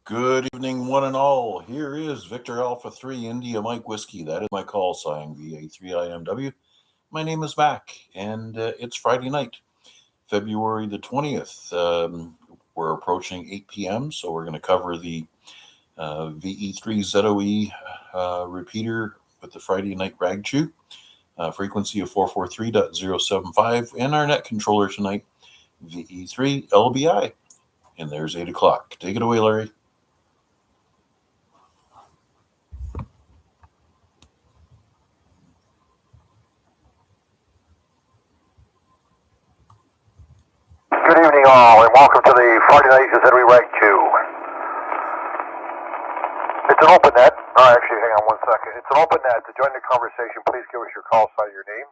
Good evening, one and all. Here is Victor Alpha 3 India Mike Whiskey. That is my call sign, VA3IMW. My name is Mac, and it's Friday night, February the 20th. We're approaching 8 p.m., so we're going to cover the VE3 ZOE repeater with the Friday Night Ragchew, frequency of 443.075, and our net controller tonight, VE3LBI. And there's 8 o'clock. Take it away, Larry. Good evening, all, and welcome to the Friday Night ZOE Ragchew. It's an open net. Actually, hang on one second. It's an open net. To join the conversation, please give us your call sign, your name.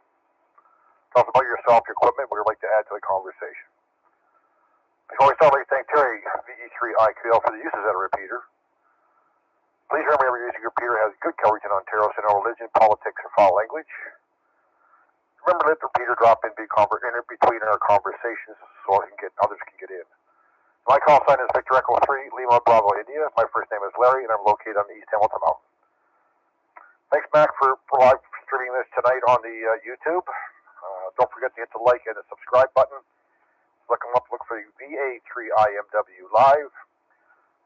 Tell us about yourself, your equipment, what you'd like to add to the conversation. Before we start, I'd like to thank Terry, VE3IQL, for the use of that repeater. Please remember, every using repeater has good coverage in Ontario, so no religion, politics, or foul language. Remember, let the repeater drop in between our conversations so others can get in. My call sign is Victor Echo 3, Lima Bravo, India. My first name is Larry, and I'm located on the East Hamilton Mountain. Thanks, Mac, for live streaming this tonight on the YouTube. Don't forget to hit the like and the subscribe button. Look for the VA3IMW live.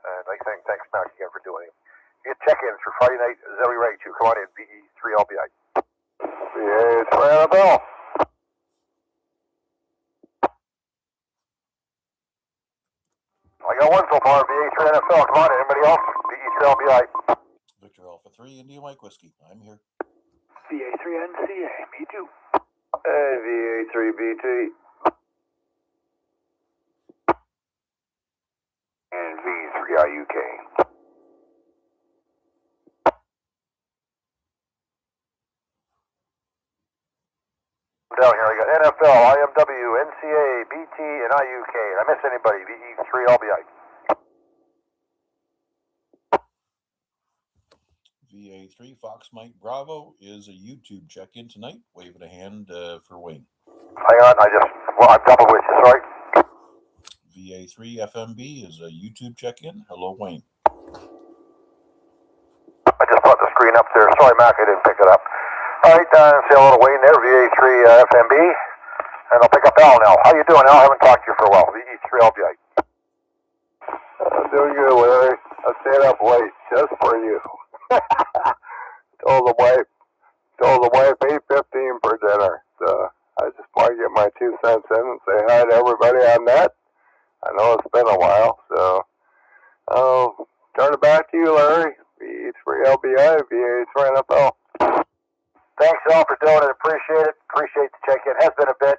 And I think thanks, Mac, again for doing it. Get check-ins for Friday Night ZOE Ragchew. Come on in, VE3LBI. VA3IMW. I got one so far, VA3NFL. Come on in, anybody else? VE3LBI. Victor Alpha 3 India Mike Whiskey. I'm here. VA3NCA, me too. Hey, VA3BT. And V3IUK. Down here, I got NFL, IMW, NCA, BT, and IUK. Did I miss anybody? VE3LBI. VA3 Fox Mike Bravo is a YouTube check-in tonight. Waving a hand for Wayne. Hang on, I'm double with you, sorry. VA3 FMB is a YouTube check-in. Hello, Wayne. I just brought the screen up there. Sorry, Mac, I didn't pick it up. All right, say hello to Wayne there, VA3 FMB. And I'll pick up Al now. How you doing, Al? I haven't talked to you for a while. VE3LBI. Doing good, Larry. I stayed up late just for you. told the wife 8:15 for dinner. So I just want to get my 2 cents in and say hi to everybody on net. I know it's been a while, so I'll turn it back to you, Larry. VE3LBI, VA3NFL. Thanks, Al, for doing it. Appreciate it. Appreciate the check-in. Has been a bit.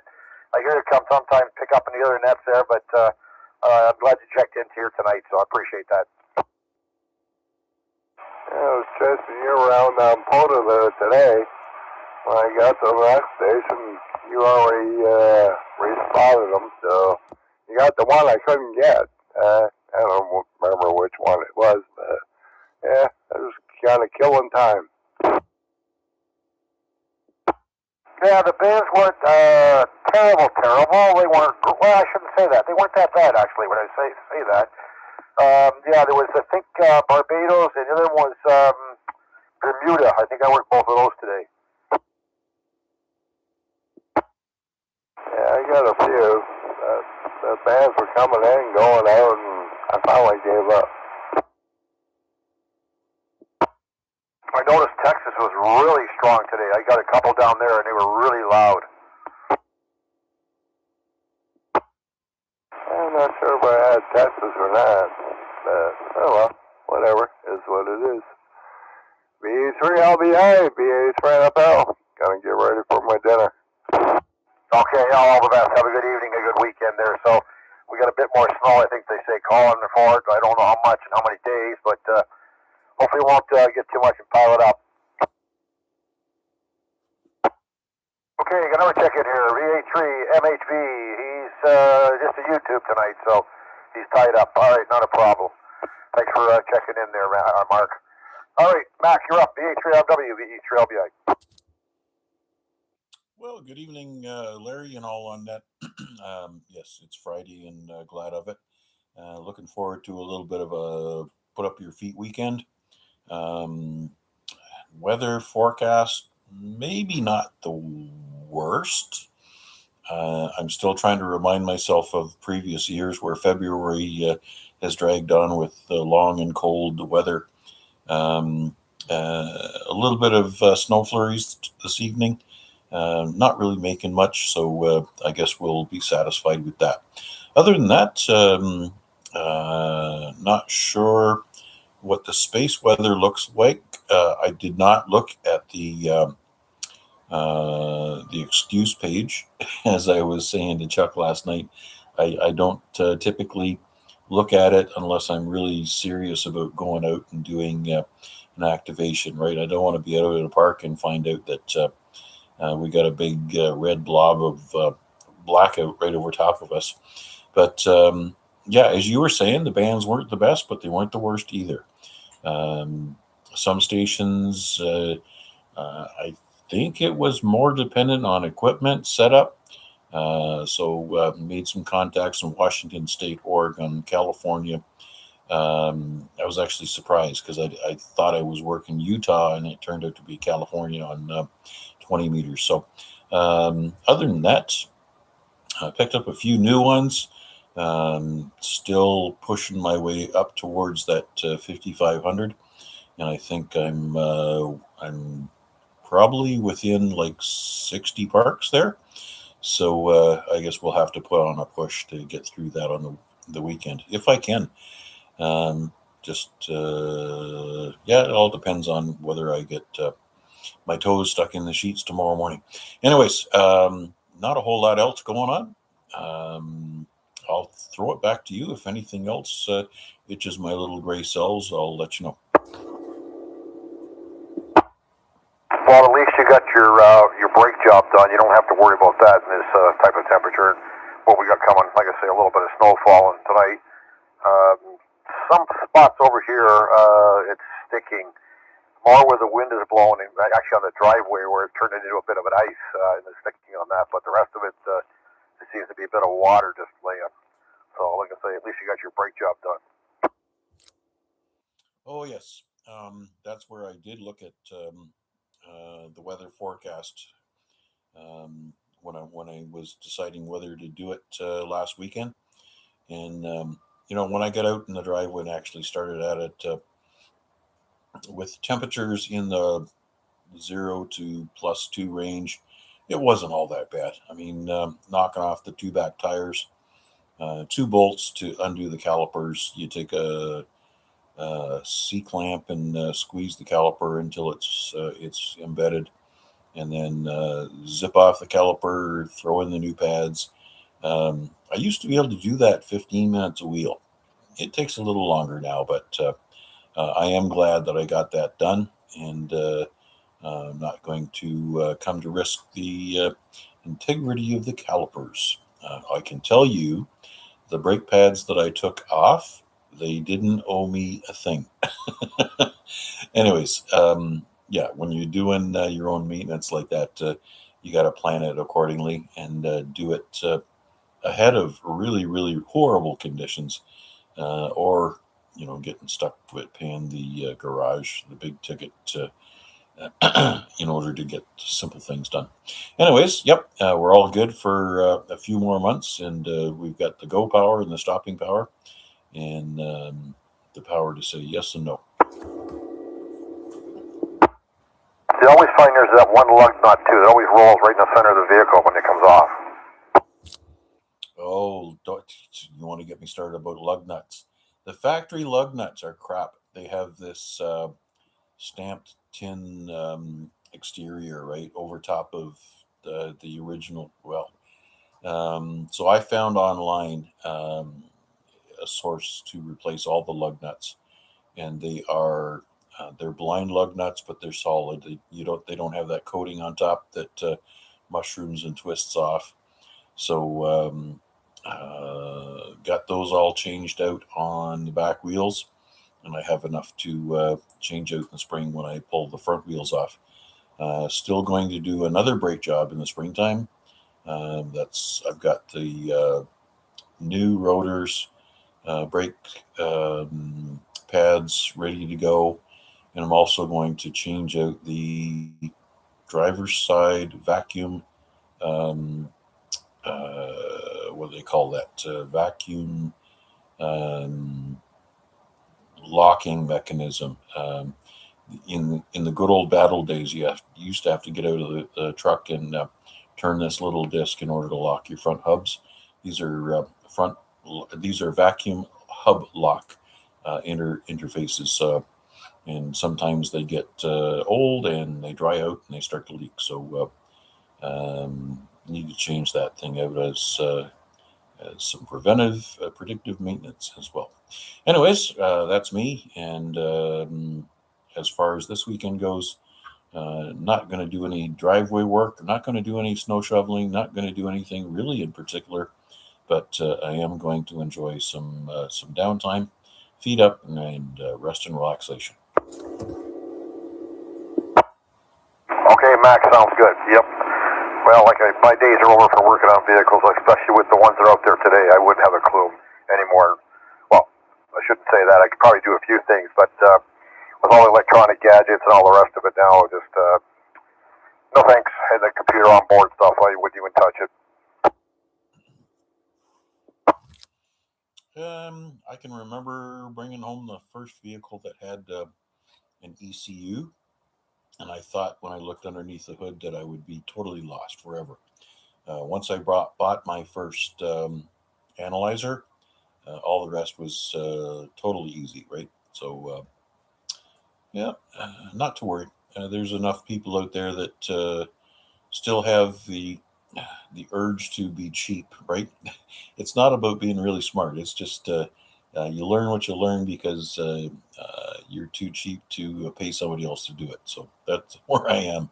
I hear it come sometimes, pick up in the other nets there, but I'm glad you checked in here tonight, so I appreciate that. Yeah, I was chasing you around Pota there today. When I got to the next station, you already respotted them, so you got the one I couldn't get. I don't remember which one it was, but yeah, I was kind of killing time. Yeah, the bands weren't terrible. They weren't, well, I shouldn't say that. They weren't that bad, actually, when I say that. Yeah, there was, I think, Barbados, and the other one was Bermuda. I think I worked both of those today. Yeah, I got a few. The bands were coming in, going out, and I finally gave up. I noticed Texas was really strong today. I got a couple down there, and they were really loud. I'm not sure if I had Texas or not, but oh well, whatever, is what it is. VE3LBI, VA3NFL. Gonna get ready for my dinner. Okay, all the best. Have a good evening, a good weekend there. So we got a bit more snow, I think they say, calling for it. I don't know how much and how many days, but hopefully we won't get too much and pile it up. Okay, got another check in here. VA3MHV. He's just a YouTube tonight, so he's tied up. All right, not a problem. Thanks for checking in there, Mark. All right, Mac, you're up. VA3LW, VE3LBI. Well, good evening, Larry, and all on net. Yes, it's Friday, and glad of it. Looking forward to a little bit of a put up your feet weekend. Weather forecast, maybe not the worst. I'm still trying to remind myself of previous years where February has dragged on with long and cold weather. A little bit of snow flurries this evening. Not really making much, so I guess we'll be satisfied with that. Other than that, not sure what the space weather looks like. I did not look at the excuse page, as I was saying to Chuck last night. I don't typically look at it unless I'm really serious about going out and doing an activation, right? I don't want to be out at a park and find out that we got a big red blob of blackout right over top of us. But yeah, as you were saying, the bands weren't the best, but they weren't the worst either. Some stations, I think it was more dependent on equipment setup. So made some contacts in Washington State, Oregon, California. I was actually surprised because I thought I was working Utah, and it turned out to be California on 20 meters. So other than that, I picked up a few new ones. Still pushing my way up towards that 5,500, and I think I'm probably within like 60 parks there. So I guess we'll have to put on a push to get through that on the weekend if I can. Yeah, it all depends on whether I get my toes stuck in the sheets tomorrow morning. Anyways, not a whole lot else going on. I'll throw it back to you. If anything else itches my little gray cells, I'll let you know. Well, at least you got your brake job done. You don't have to worry about that in this type of temperature. What we got coming, like I say, a little bit of snow falling tonight. Some spots over here, it's sticking more where the wind is blowing, and actually on the driveway where it turned into a bit of an ice, and it's sticking on that. But the rest of it, it seems to be a bit of water just laying. So, like I say, at least you got your brake job done. Oh yes, that's where I did look at the weather forecast when I was deciding whether to do it last weekend. And when I got out in the driveway and actually started at it with temperatures in the 0 to +2 range, it wasn't all that bad. I mean, knocking off the two back tires, 2 bolts to undo the calipers. You take a C-clamp and squeeze the caliper until it's embedded, and then zip off the caliper, throw in the new pads. I used to be able to do that 15 minutes a wheel. It takes a little longer now, but I am glad that I got that done, and I'm not going to come to risk the integrity of the calipers. I can tell you, the brake pads that I took off, they didn't owe me a thing. Anyways, yeah, when you're doing your own maintenance like that, you got to plan it accordingly and do it ahead of really, really horrible conditions, or getting stuck with paying the garage, the big ticket, in order to get simple things done. Anyways, yep, we're all good for a few more months, and we've got the go power and the stopping power, and the power to say yes and no. You always find there's that one lug nut too that always rolls right in the center of the vehicle when it comes off. Oh, you want to get me started about lug nuts? The factory lug nuts are crap. They have this stamped tin exterior right over top of the original. Well, so I found online a source to replace all the lug nuts, and they're blind lug nuts, but they're solid. They don't have that coating on top that mushrooms and twists off. So got those all changed out on the back wheels, and I have enough to change out in the spring when I pull the front wheels off. Still going to do another brake job in the springtime. I've got the new rotors, brake pads ready to go. And I'm also going to change out the driver's side vacuum, what do they call that? Vacuum um, locking mechanism. In the good old battle days, you used to have to get out of the truck and turn this little disc in order to lock your front hubs. These are These are vacuum hub lock interfaces, and sometimes they get old and they dry out and they start to leak. So need to change that thing out as some predictive maintenance as well. Anyways, that's me. And as far as this weekend goes, not going to do any driveway work. Not going to do any snow shoveling. Not going to do anything really in particular. But I am going to enjoy some downtime, feet up, and rest and relaxation. Okay, Max, sounds good. Yep. Well, my days are over for working on vehicles, especially with the ones that are out there today. I wouldn't have a clue anymore. Well, I shouldn't say that. I could probably do a few things, but with all the electronic gadgets and all the rest of it now, just no thanks. And the computer on board stuff, I wouldn't even touch it. I can remember bringing home the first vehicle that had an ECU, and I thought when I looked underneath the hood that I would be totally lost forever. Once I bought my first analyzer, all the rest was totally easy, right? So, yeah, not to worry. There's enough people out there that still have the urge to be cheap, right? It's not about being really smart. It's just you learn what you learn because you're too cheap to pay somebody else to do it. So that's where I am.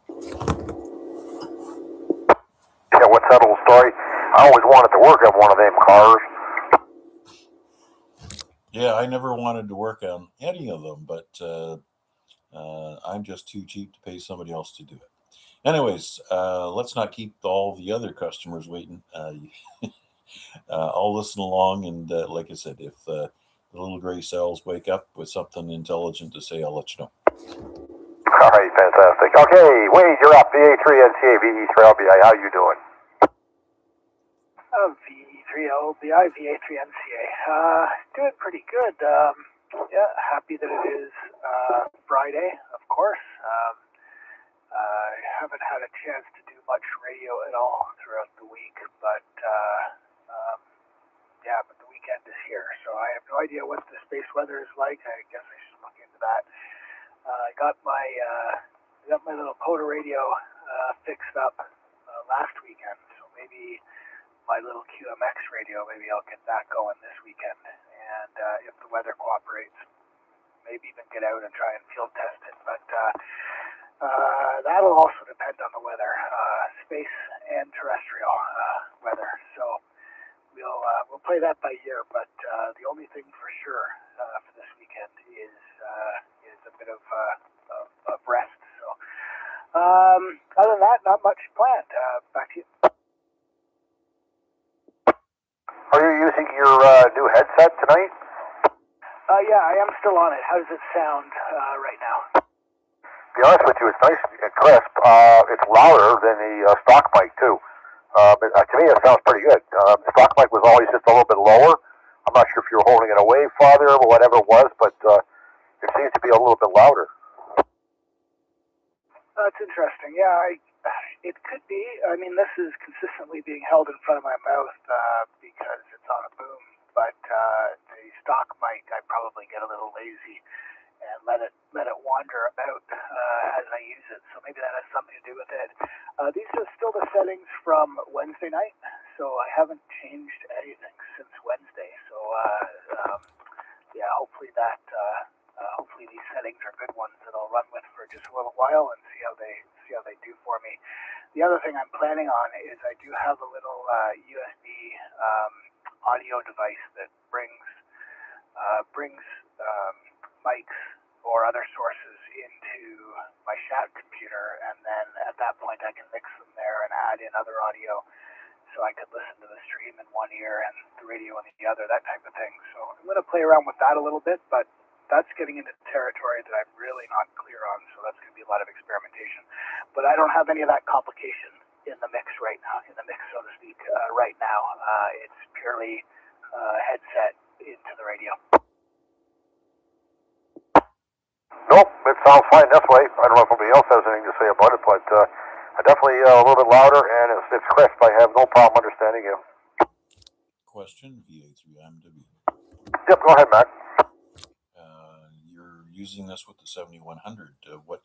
Yeah, what's that old story? I always wanted to work on one of them cars. Yeah, I never wanted to work on any of them, but I'm just too cheap to pay somebody else to do it. Anyways, let's not keep all the other customers waiting. I'll listen along, and like I said, if the little gray cells wake up with something intelligent to say, I'll let you know. All right, fantastic. Okay, Wade, you're up. VA3NCA, VE3LBI. How you doing? VE3LBI, VA3NCA. Doing pretty good. Yeah, happy that it is Friday, of course. I haven't had a chance to do much radio at all throughout the week, but yeah, but the weekend is here, so I have no idea what the space weather is like. I guess I should look into that. I got my little Poda radio fixed up last weekend, so maybe my little QMX radio, maybe I'll get that going this weekend, and if the weather cooperates, maybe even get out and try and field test it, but that'll also depend on the weather, space and terrestrial weather. So we'll play that by ear. But the only thing for sure for this weekend is a bit of rest. So other than that, not much planned. Back to you. Are you using your new headset tonight? Yeah, I am still on it. How does it sound right now? To be honest with you, it's nice and crisp. It's louder than the stock mic, too. But to me, it sounds pretty good. The stock mic was always just a little bit lower. I'm not sure if you were holding it away farther or whatever it was, but it seems to be a little bit louder. That's interesting. Yeah, it could be. I mean, this is consistently being held in front of my mouth because it's on a boom. But the stock mic, I probably get a little lazy and let it wander about as I use it. So maybe that has something to do with it. These are still the settings from Wednesday night, so I haven't changed anything since Wednesday. So yeah, hopefully these settings are good ones that I'll run with for just a little while and see how they do for me. The other thing I'm planning on is I do have a little USB audio device that brings mics or other sources into my chat computer, and then at that point I can mix them there and add in other audio, so I could listen to the stream in one ear and the radio in the other, that type of thing. So I'm going to play around with that a little bit, but that's getting into territory that I'm really not clear on, so that's going to be a lot of experimentation. But I don't have any of that complication in the mix right now, so to speak, right now. It's purely headset into the radio. Nope, it sounds fine this way. I don't know if anybody else has anything to say about it, but definitely a little bit louder, and it's crisp. I have no problem understanding you. Question, VA3IMW. Yep, go ahead, Matt. You're using this with the 7100. What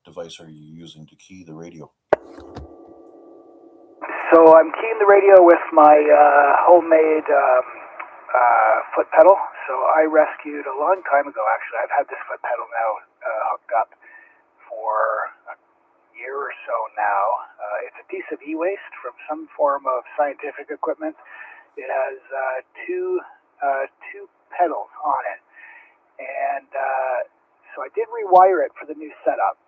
device are you using to key the radio? So I'm keying the radio with my homemade foot pedal. So I rescued a long time ago, actually. I've had this foot pedal now hooked up for a year or so now. It's a piece of e-waste from some form of scientific equipment. It has two pedals on it. And so I did rewire it for the new setup.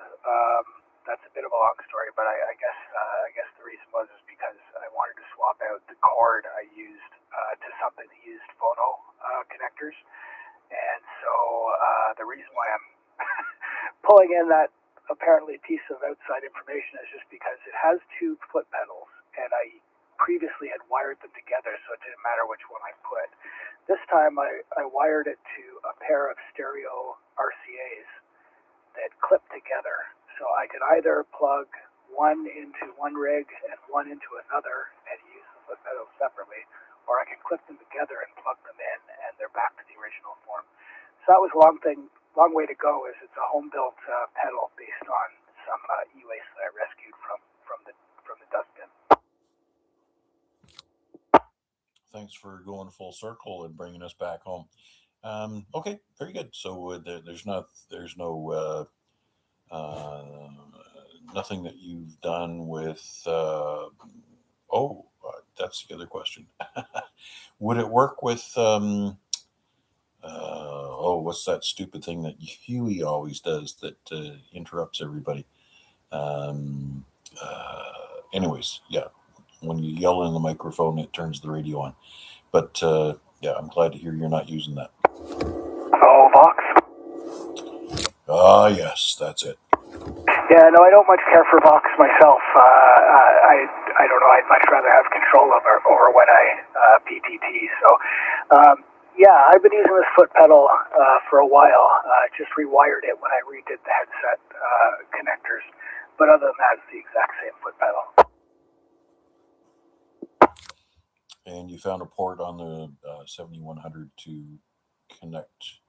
That's a bit of a long story, but I guess the reason was because I wanted to swap out the cord I used to something that used phono connectors. And so the reason why I'm pulling in that apparently piece of outside information is just because it has two foot pedals, and I previously had wired them together, so it didn't matter which one I put. This time I wired it to a pair of stereo RCAs that clip together. So I could either plug one into one rig and one into another and use the foot pedals separately, or I can clip them together and plug them in, and they're back to the original form. So that was a long way to go. Is it's a home-built pedal based on some e-waste that I rescued from the dustbin. Thanks for going full circle and bringing us back home. Okay, very good. So there's no nothing that you've done with. That's the other question. Would it work with? What's that stupid thing that Huey always does that interrupts everybody? Anyways, yeah. When you yell in the microphone, it turns the radio on. But yeah, I'm glad to hear you're not using that. Oh, Vox? Yes, that's it. Yeah, no, I don't much care for Vox myself. I don't know. I'd much rather have control over when I PTT. So, yeah, I've been using this foot pedal for a while. Just rewired it when I redid the headset connectors. But other than that, it's the exact same foot pedal. And you found a port on the 7100 to connect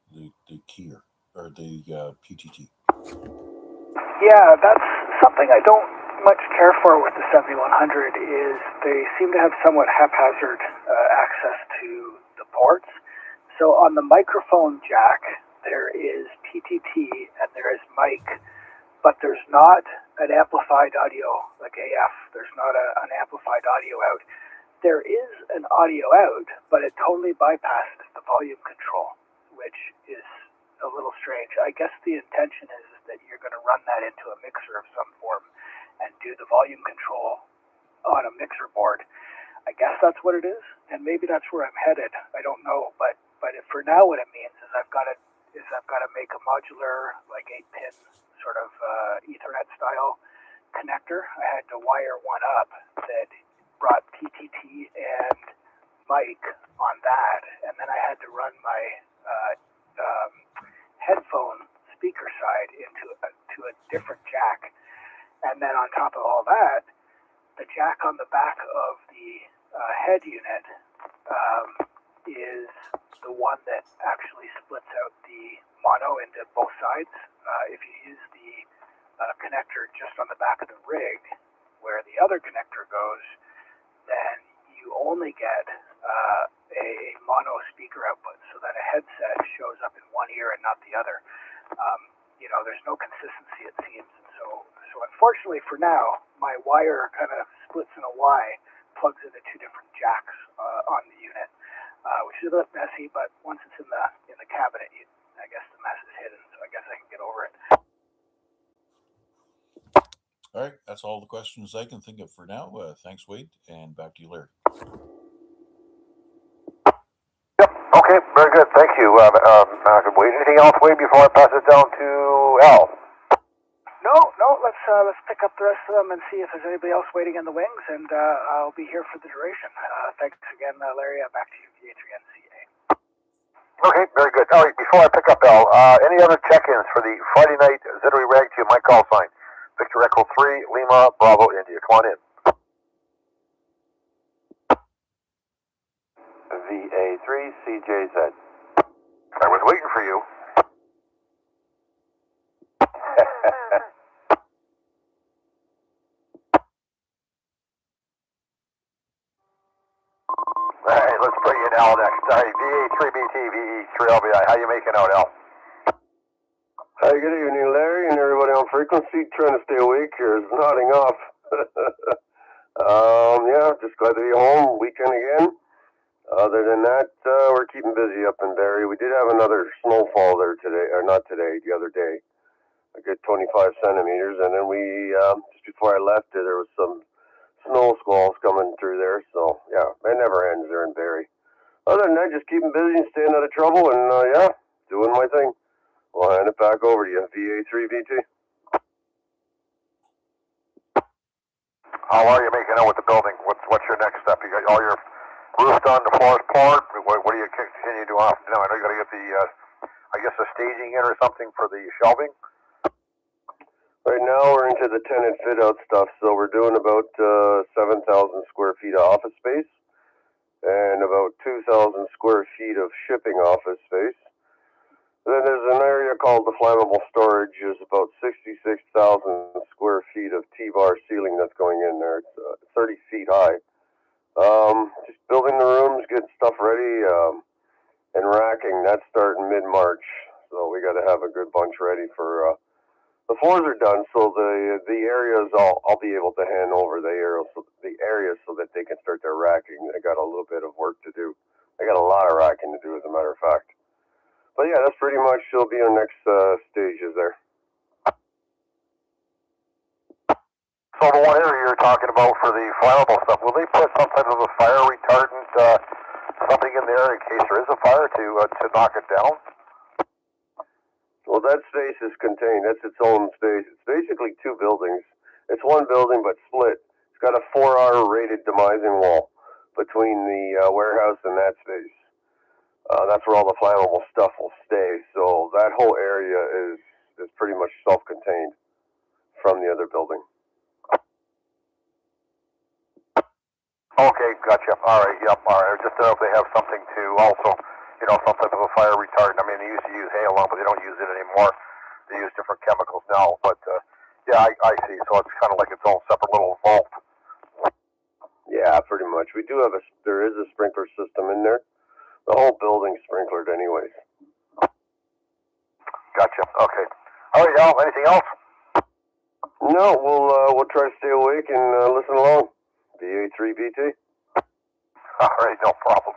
the keyer or the PTT. Yeah, that's something I don't much care for with the 7100 is they seem to have somewhat haphazard access to the ports. So on the microphone jack, there is PTT and there is mic, but there's not an amplified audio like AF. There's not an amplified audio out. There is an audio out, but it totally bypassed the volume control, which is a little strange. I guess the intention is that you're going to run that into a mixer of some form and do the volume control on a mixer board. I guess that's what it is, and maybe that's where I'm headed. I don't know, but for now, what it means is I've got to make a modular, like 8-pin sort of Ethernet style connector. I had to wire one up that brought PTT and mic on that, and then I had to run my headphone speaker side into a different jack, and then on top of all that, the jack on the back of the head unit is the one that actually splits out the mono into both sides. If you use the connector just on the back of the rig, where the other connector goes, then you only get a mono speaker output, so that a headset shows up in one ear and not the other. There's no consistency, it seems. And so unfortunately for now, my wire kind of splits in a Y, plugs into two different jacks on the unit, which is a bit messy, but once it's in the cabinet, I guess the mess is hidden, so I guess I can get over it. All right, that's all the questions I can think of for now. Thanks, Wade, and back to you, Larry. Yep, no, Okay, very good. Thank you. Anything else, Wade, before I pass it down to Al? No. Let's pick up the rest of them and see if there's anybody else waiting in the wings, and I'll be here for the duration. Thanks again, Larry. Back to you, VA3NCA. Okay, very good. All right, before I pick up Al, any other check-ins for the Friday night ZOE Ragchew, my call sign? Victor Echo 3, Lima, Bravo, India. Come on in. VA3CJZ. I was waiting for you. All right, let's bring in Al next. All right, VA3BT, VE3LBI. How you making out, Al? Hi, good evening, Larry, and everybody on frequency. Trying to stay awake here is nodding off. Yeah, just glad to be home. Weekend again. Other than that, we're keeping busy up in Barrie. We did have another snowfall there today, or not today, the other day. A good 25 centimeters, and then we, just before I left, there was some snow squalls coming through there, so yeah, it never ends there in Barrie. Other than that, just keeping busy and staying out of trouble, and yeah, doing my thing. I'll hand it back over to you, VA3BT. How are you making out with the building? What's your next step? You got all your roof done, the floors poured. What do you continue to do off? I know you got to get the staging in or something for the shelving. Right now, we're into the tenant fit-out stuff, so we're doing about 7,000 square feet of office space and about 2,000 square feet of shipping office space. Then there's an area called the flammable storage. There's about 66,000 square feet of T-bar ceiling that's going in there. It's 30 feet high. Just building the rooms, getting stuff ready, and racking. That's starting mid-March, so we got to have a good bunch ready for. The floors are done, so the areas I'll be able to hand over the areas so that they can start their racking. They got a little bit of work to do. They got a lot of racking to do, as a matter of fact. But yeah, that's pretty much will be our next stages there. So the one area you're talking about for the flammable stuff, will they put some type of a fire retardant, something in there in case there is a fire to knock it down? Well, that space is contained. That's its own space. It's basically two buildings. It's one building, but split. It's got a 4R rated demising wall between the warehouse and that space. That's where all the flammable stuff will stay. So that whole area is pretty much self-contained from the other building. Okay, gotcha. All right, yep, all right. Just to know if they have something to also, some type of a fire retardant. I mean, they used to use halon, but they don't use it anymore. They use different chemicals now. But yeah, I see. So it's kind of like its own separate little vault. Yeah, pretty much. There is a sprinkler system in there. The whole building's sprinklered anyways. Gotcha. Okay. All right, Al, anything else? No, we'll try to stay awake and listen along. VA3BT. All right, no problem.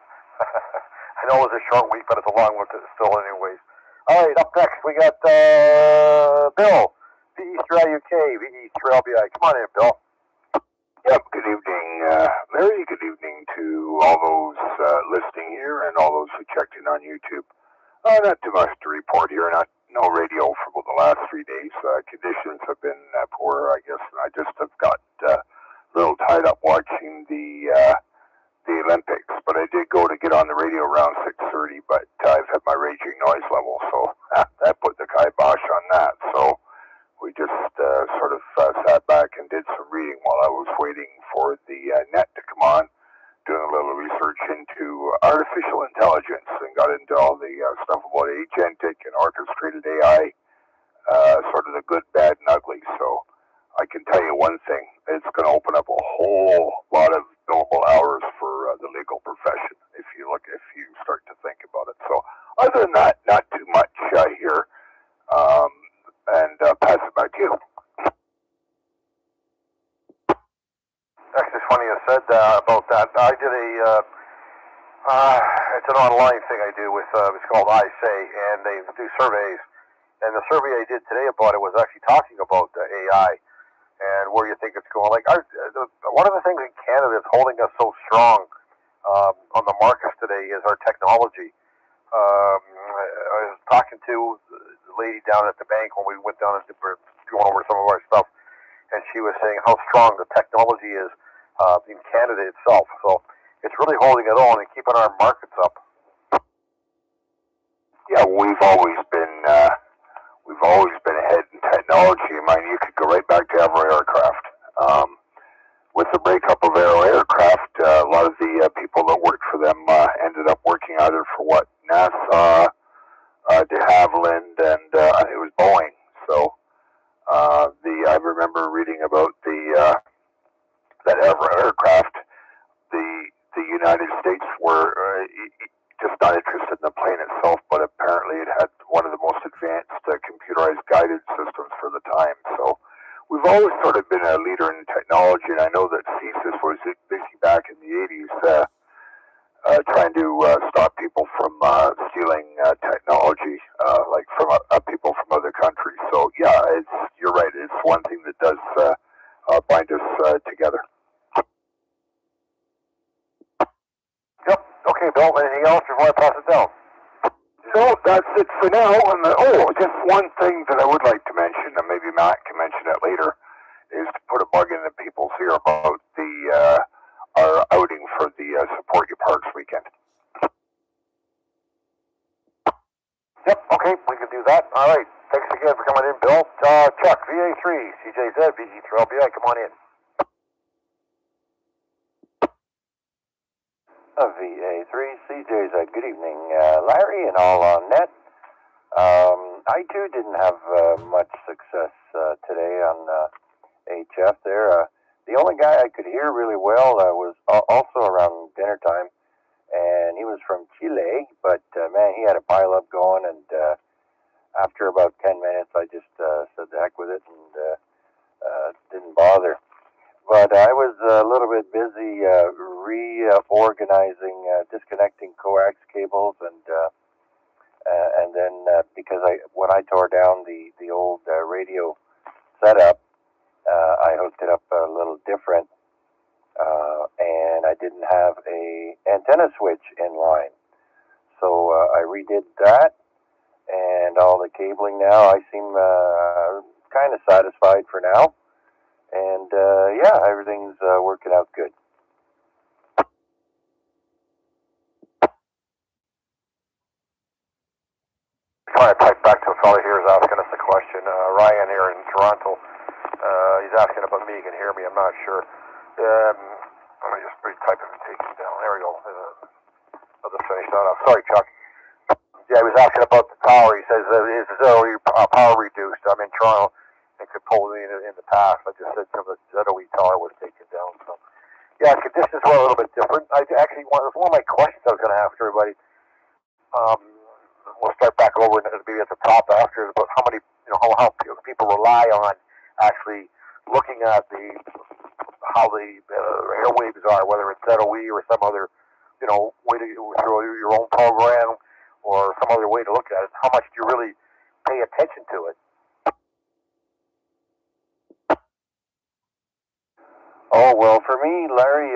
I know it was a short week, but it's a long one still anyways. All right, up next we got Bill, VE3UK, VE3LBI. Come on in, Bill. Yep, good evening, Larry. Good evening to all those listening here and all those who checked in on YouTube. Not too much to report here. No radio for the last 3 days. Conditions have been poor, I guess, and I just have got a little tied up watching the Olympics. But I did go to get on the radio around 6:30, but I've had my raging noise level, so that put the kibosh on that. So we just sort of sat back and did some reading while I was waiting for the net to come on, doing a little research into artificial intelligence and got into all the stuff about agentic and orchestrated AI, sort of the good, bad, and ugly. So I can tell you one thing, it's going to open up a whole lot of billable hours for the legal profession if you start to think about it. So other than that, not too much here. And pass it back to you. Actually, it's funny you said about that. I did it's an online thing I do with, it's called I Say, and they do surveys. And the survey I did today about it was actually talking about AI and where you think it's going. Like, one of the things in Canada that's holding us so strong on the markets today is our technology. I was talking to the lady down at the bank when we went down and were going over some of our stuff, and she was saying how strong the technology is in Canada itself. So it's really holding it on and keeping our markets up. Yeah, we've always been ahead in technology. I mean, you could go right back to Aero aircraft. With the breakup of Aero aircraft, a lot of the people that worked for them ended up working either for NASA, de Havilland, and it was Boeing. So I remember reading about that Aero aircraft. The United States were just not interested in the plane itself, but apparently it had one of the most advanced computerized guided systems for the time. So we've always sort of been a leader in technology, and I know that CSIS was busy back in the 80s trying to stop people from stealing technology, like from people from other countries. So yeah, you're right. It's one thing that does bind us together. Yep. Okay, Bill. Anything else before I pass it down? No, that's it for now. And just one thing that I would like to mention, and maybe Matt can mention it later, is to put a bug in the people's ear about our outing for the Support Your Parks weekend. Yep. Okay, we can do that. All right. Thanks again for coming in, Bill. Chuck, VA3, CJZ, VG3LBI, come on in. VA3, CJZ, good evening, Larry and all on net. I too didn't have much success today on HF there. The only guy I could hear really well was also around dinner time, and he was from Chile, but man, he had a pile-up going, and after about 10 minutes, I just said the heck with it and didn't bother. But I was a little bit busy reorganizing, disconnecting coax cables, and then because when I tore down the old radio setup, I hooked it up a little different, and I didn't have a antenna switch in line, so I redid that, and all the cabling now. I seem kind of satisfied for now. And yeah, everything's working out good. Trying to type back to a fellow here who's asking us a question. Ryan here in Toronto. He's asking about me. He can hear me. I'm not sure. Let me just retype it and take it down. There we go. I'll just finish that off. Sorry, Chuck. Yeah, he was asking about the power. He says, is the ZOE power reduced? I'm in Toronto. It could pull in the past. I just said some of the ZOE tower was taken down. So, yeah, conditions were a little bit different. One of my questions I was going to ask everybody. We'll start back over and maybe at the top after about how many, how people rely on actually looking at how the airwaves are, whether it's ZOE or some other, way to through your own program or some other way to look at it. How much do you really pay attention to it? Oh, well, for me, Larry,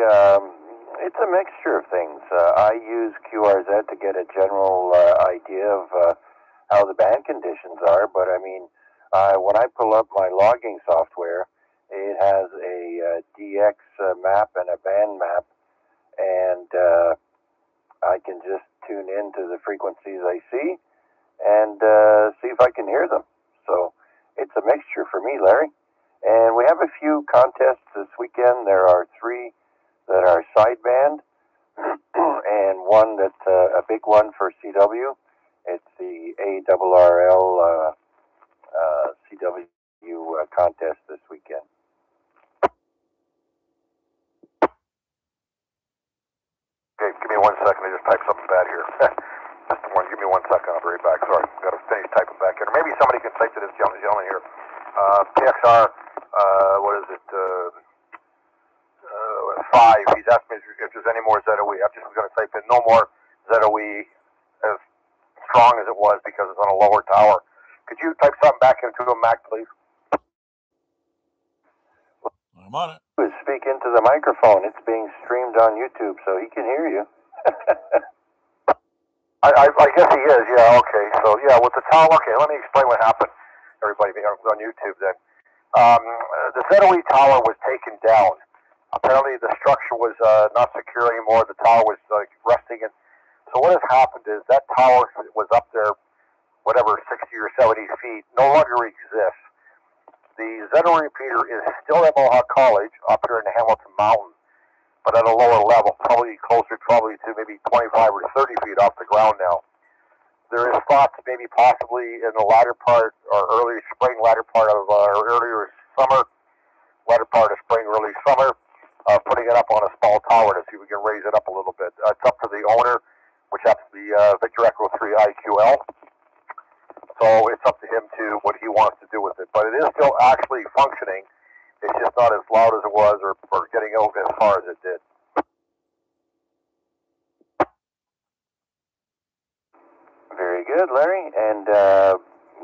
it's a mixture of things. I use QRZ to get a general idea of how the band conditions are, but I mean, when I pull up my logging software, it has a DX map and a band map, and I can just tune into the frequencies I see and see if I can hear them. So it's a mixture for me, Larry. And we have a few contests this weekend. There are 3 that are sideband, and one that's a big one for CW. It's the ARRL CW contest this weekend. Okay, give me 1 second. I just typed something bad here. Just one. Give me 1 second. I'll be right back. Sorry, I've got to finish typing back in. Or maybe somebody can type to this gentleman here. PXR, what is it? 5. He's asking me if there's any more ZOE. I'm just going to type in no more ZOE as strong as it was because it's on a lower tower. Could you type something back into a Mac, please? I'm on it. Speak into the microphone. It's being streamed on YouTube, so he can hear you. I guess he is, yeah, okay. So, yeah, with the tower, okay, let me explain what happened, everybody on YouTube then. The ZOE tower was taken down. Apparently the structure was not secure anymore. The tower was resting. And so what has happened is that tower was up there, whatever, 60 or 70 feet, no longer exists. The ZOE repeater is still at Mohawk College up here in the Hamilton Mountain, but at a lower level, probably closer to maybe 25 or 30 feet off the ground now. There is thoughts maybe possibly in the latter part or early spring, latter part of earlier summer, latter part of spring, early summer, putting it up on a small tower to see if we can raise it up a little bit. It's up to the owner, which happens to be Victor Echo 3 IQL. So it's up to him to what he wants to do with it. But it is still actually functioning. It's just not as loud as it was or getting out as far as it did. Very good, Larry. And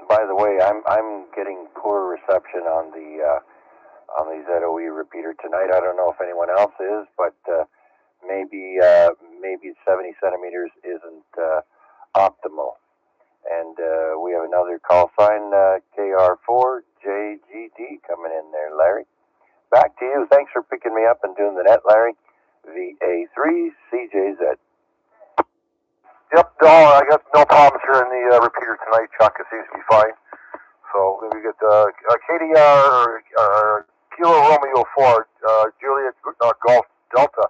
by the way, I'm getting poor reception on the ZOE repeater tonight. I don't know if anyone else is, but maybe 70 centimeters isn't optimal. And we have another call sign, KR4JGD coming in there, Larry. Back to you. Thanks for picking me up and doing the net, Larry. VA3CJZ. Yep, no, I got no problems here in the repeater tonight, Chuck. It seems to be fine. So we get KDR Kilo Romeo 4, Juliet Golf Delta.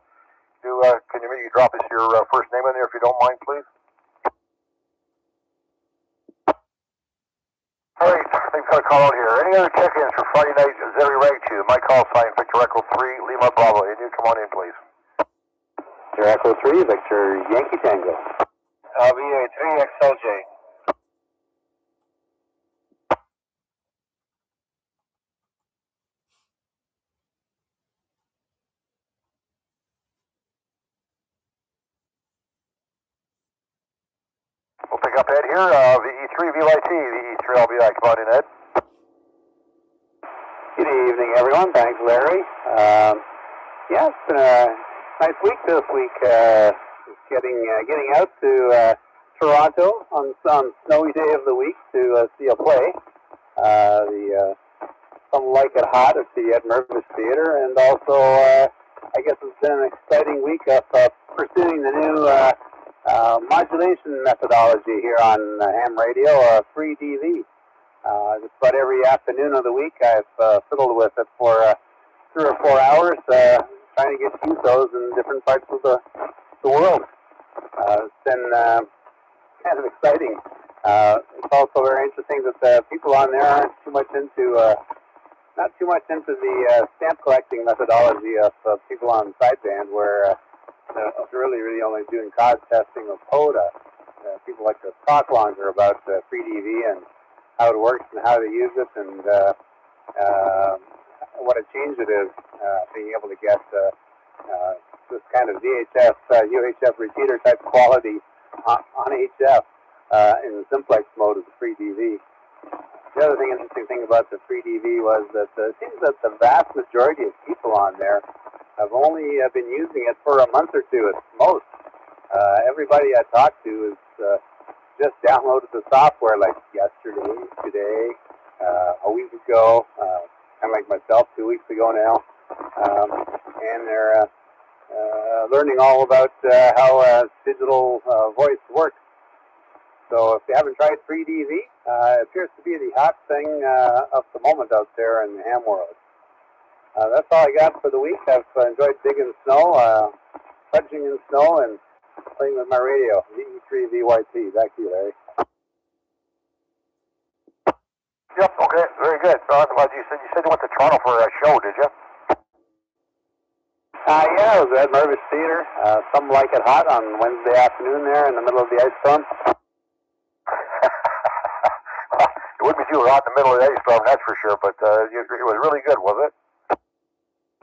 Can you maybe drop us your first name in there if you don't mind, please? All right, thanks for the call out here. Any other check-ins for Friday night ZOE Ragchew? My call sign, Victor Echo 3, Lima Bravo. And you come on in, please. Victor Echo 3, Victor Yankee Tango. VA3XLJ. We'll pick up Ed here, VE3VYT, VE3LBI. Come on in, Ed. Good evening, everyone. Thanks, Larry. Yeah, it's been a nice week this week. Getting out to Toronto on some snowy day of the week to see a play. Some Like It Hot at the Ed Mervis Theatre, and also I guess it's been an exciting week of pursuing the new modulation methodology here on ham radio, 3DV. Just about every afternoon of the week I've fiddled with it for 3 or 4 hours, trying to get to use those in different parts of the world. It's been kind of exciting. It's also very interesting that the people on there aren't not too much into the stamp collecting methodology of people on sideband, where really only doing cause testing of PODA. People like to talk longer about 3DV and how it works and how to use it, and what a change it is, being able to get this kind of VHF, UHF repeater type quality on HF in the simplex mode of the 3DV. The other interesting thing about the 3DV was that it seems that the vast majority of people on there have only been using it for a month or two at most. Everybody I talked to is just downloaded the software like yesterday, today, a week ago, kind of like myself, 2 weeks ago now, and they're learning all about how digital voice works. So if you haven't tried 3DV, it appears to be the hot thing of the moment out there in the ham world. That's all I got for the week. I've enjoyed digging snow, trudging in snow, and playing with my radio. VE3VYT. Back to you, Larry. Yep, okay, very good. You said you went to Toronto for a show, did you? Yeah, it was at Mervis Theatre. Some Like It Hot on Wednesday afternoon there in the middle of the ice storm. It wouldn't be too hot in the middle of the ice storm, that's for sure, but it was really good, was it?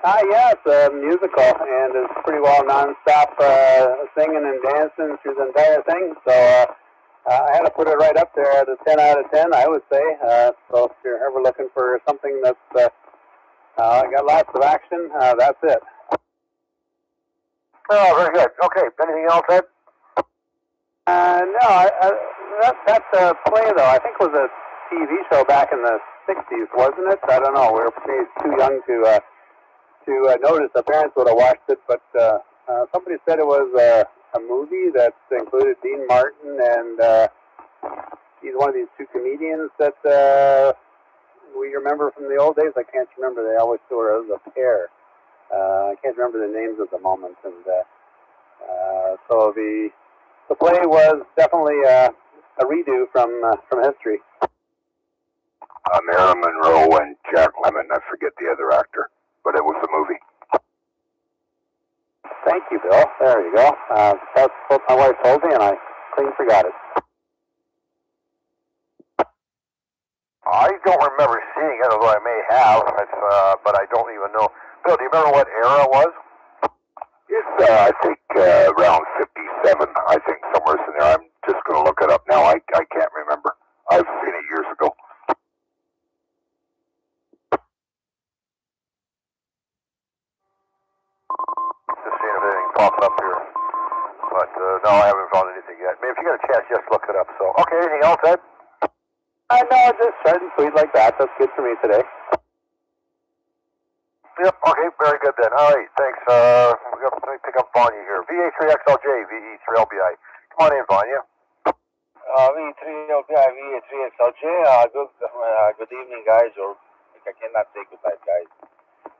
Yeah, it's a musical, and it's pretty well non-stop singing and dancing through the entire thing, so I had to put it right up there at a 10 out of 10, I would say. So if you're ever looking for something that's got lots of action, that's it. Oh, very good. Okay, anything else, Ed? No, that play though, I think was a TV show back in the '60s, wasn't it? I don't know. We were too young to notice. Our parents would have watched it, but somebody said it was a movie that included Dean Martin, and he's one of these two comedians that we remember from the old days. I can't remember. They always were as a pair. I can't remember the names at the moment, and so the play was definitely a redo from history. Marilyn Monroe and Jack Lemmon. I forget the other actor, but it was a movie. Thank you, Bill. There you go. That's what my wife told me, and I clean forgot it. I don't remember seeing it, although I may have, but I don't even know. Bill, do you remember what era it was? It's, I think, around 57, I think, somewhere in there. I'm just going to look it up now. I can't remember. I've seen it years ago. Just seeing if anything pops up here. But, no, I haven't found anything yet. Maybe if you get a chance, just look it up. So, okay, anything else, Ed? No, just short and sweet like that. That's good for me today. Yep, okay, very good then. All right, thanks. Let me pick up Vanya here. VA3XLJ, VE3LBI. Come on in, Vanya. VA3LBI, VA3XLJ. Good evening, guys, or I cannot say good night, guys.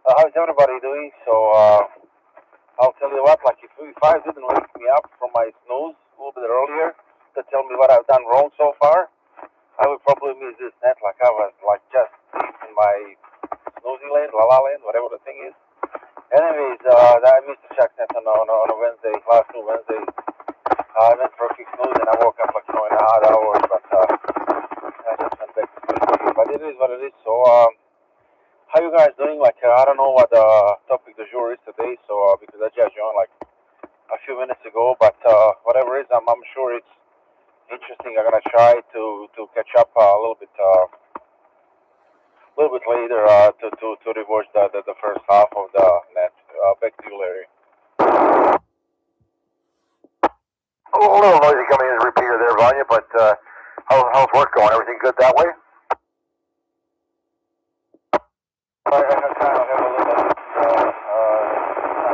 How's everybody doing? So, I'll tell you what, like, if I didn't wake me up from my snooze a little bit earlier to tell me what I've done wrong so far, I would probably miss this net like I was, like, just deep in my snoozy land, la-la land, whatever the thing is. Anyways, I missed the check net on a Wednesday, last Wednesday. I went for a quick snooze and I woke up like, in a hard hours, but I just went back to sleep. But it is what it is. So, how you guys doing? Like, I don't know what the topic du jour is today, so because I just joined like a few minutes ago, but whatever it is, I'm sure it's interesting. I'm gonna try to catch up a little bit later to rewatch the first half of the net. Back to you, Larry. A little noisy coming in as a repeater there, Vanya, but how's work going? Everything good that way? I kind of have a little bit, not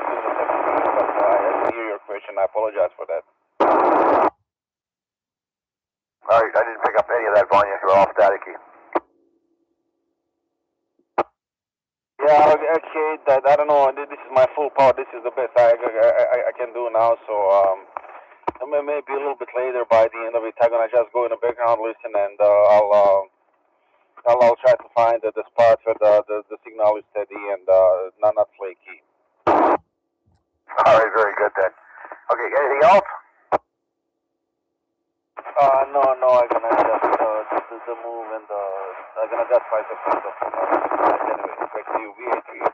doing the second but I didn't hear your question. I apologize for that. All right, I didn't pick up any of that, Vanya. You're all staticky. Yeah, okay, I don't know. This is my full power. This is the best I can do now. So maybe a little bit later by the end of it, I'm gonna just go in the background, listen, and I'll try to find the spot where the signal is steady and not flaky. All right, very good then. Okay, anything else? No, I'm gonna just the move and I'm gonna just try to find the anyway, back to you, VA3.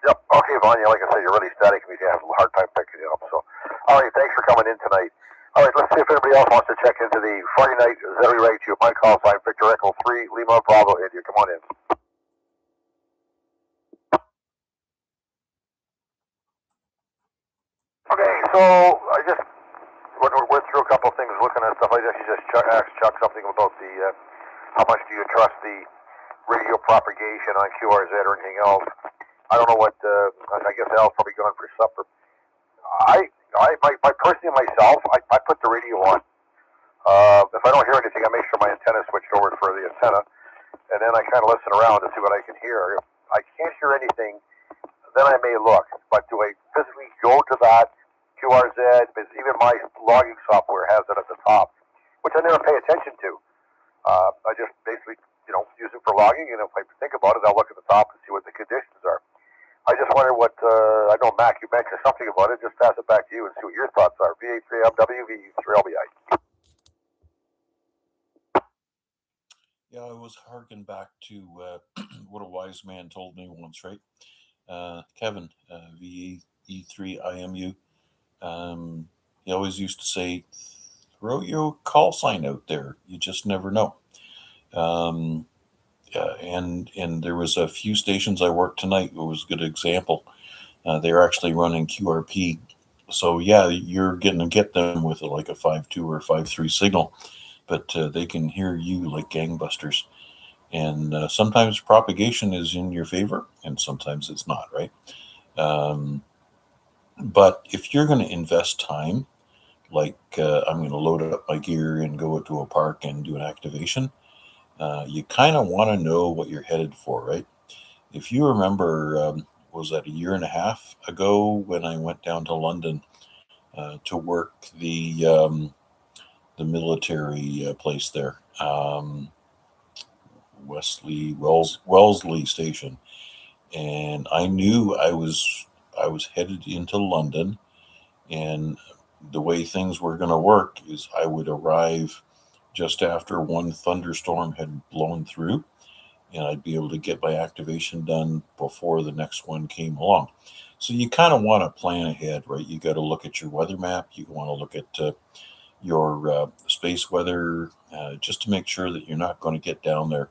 Yep, okay, Vanya, like I said, you're really static and we have a hard time picking you up, so. All right, thanks for coming in tonight. All right, let's see if anybody else wants to check into the Friday Night ZOE Ragchew. My call sign, Victor Echo 3, Lima, Bravo, India. Come on in. Okay, so I just went through a couple of things, looking at stuff. I just asked Chuck something about the how much do you trust the radio propagation on QRZ or anything else. I don't know what. I guess Al's probably gone for supper. My personally myself, I put the radio on. If I don't hear anything, I make sure my antenna switched over for the antenna, and then I kind of listen around to see what I can hear. If I can't hear anything, then I may look. But do I physically go to that QRZ? Because even my logging software has it at the top, which I never pay attention to. I just basically, use it for logging, and if I think about it, I'll look at the top and see what the conditions are. I just wonder what, I know, Mac, you mentioned something about it. Just pass it back to you and see what your thoughts are. VA3IMW, VE3LBI. Yeah, I was harking back to what a wise man told me once, right? Kevin, VE3IMU. He always used to say, throw your call sign out there. You just never know. And there was a few stations I worked tonight. It was a good example. They're actually running QRP So yeah, you're going to get them with like a 5.2 or 5.3 signal, but they can hear you like gangbusters. And sometimes propagation is in your favor, and sometimes it's not, right? Um, but if you're going to invest time, like I'm going to load up my gear and go to a park and do an activation, you kind of want to know what you're headed for, right? If you remember, was that a year and a half ago when I went down to London to work the military place there, Wellesley Station, and I knew I was headed into London, and the way things were going to work is I would arrive just after one thunderstorm had blown through, and I'd be able to get my activation done before the next one came along. So you kind of want to plan ahead, right? You got to look at your weather map. You want to look at your space weather just to make sure that you're not going to get down there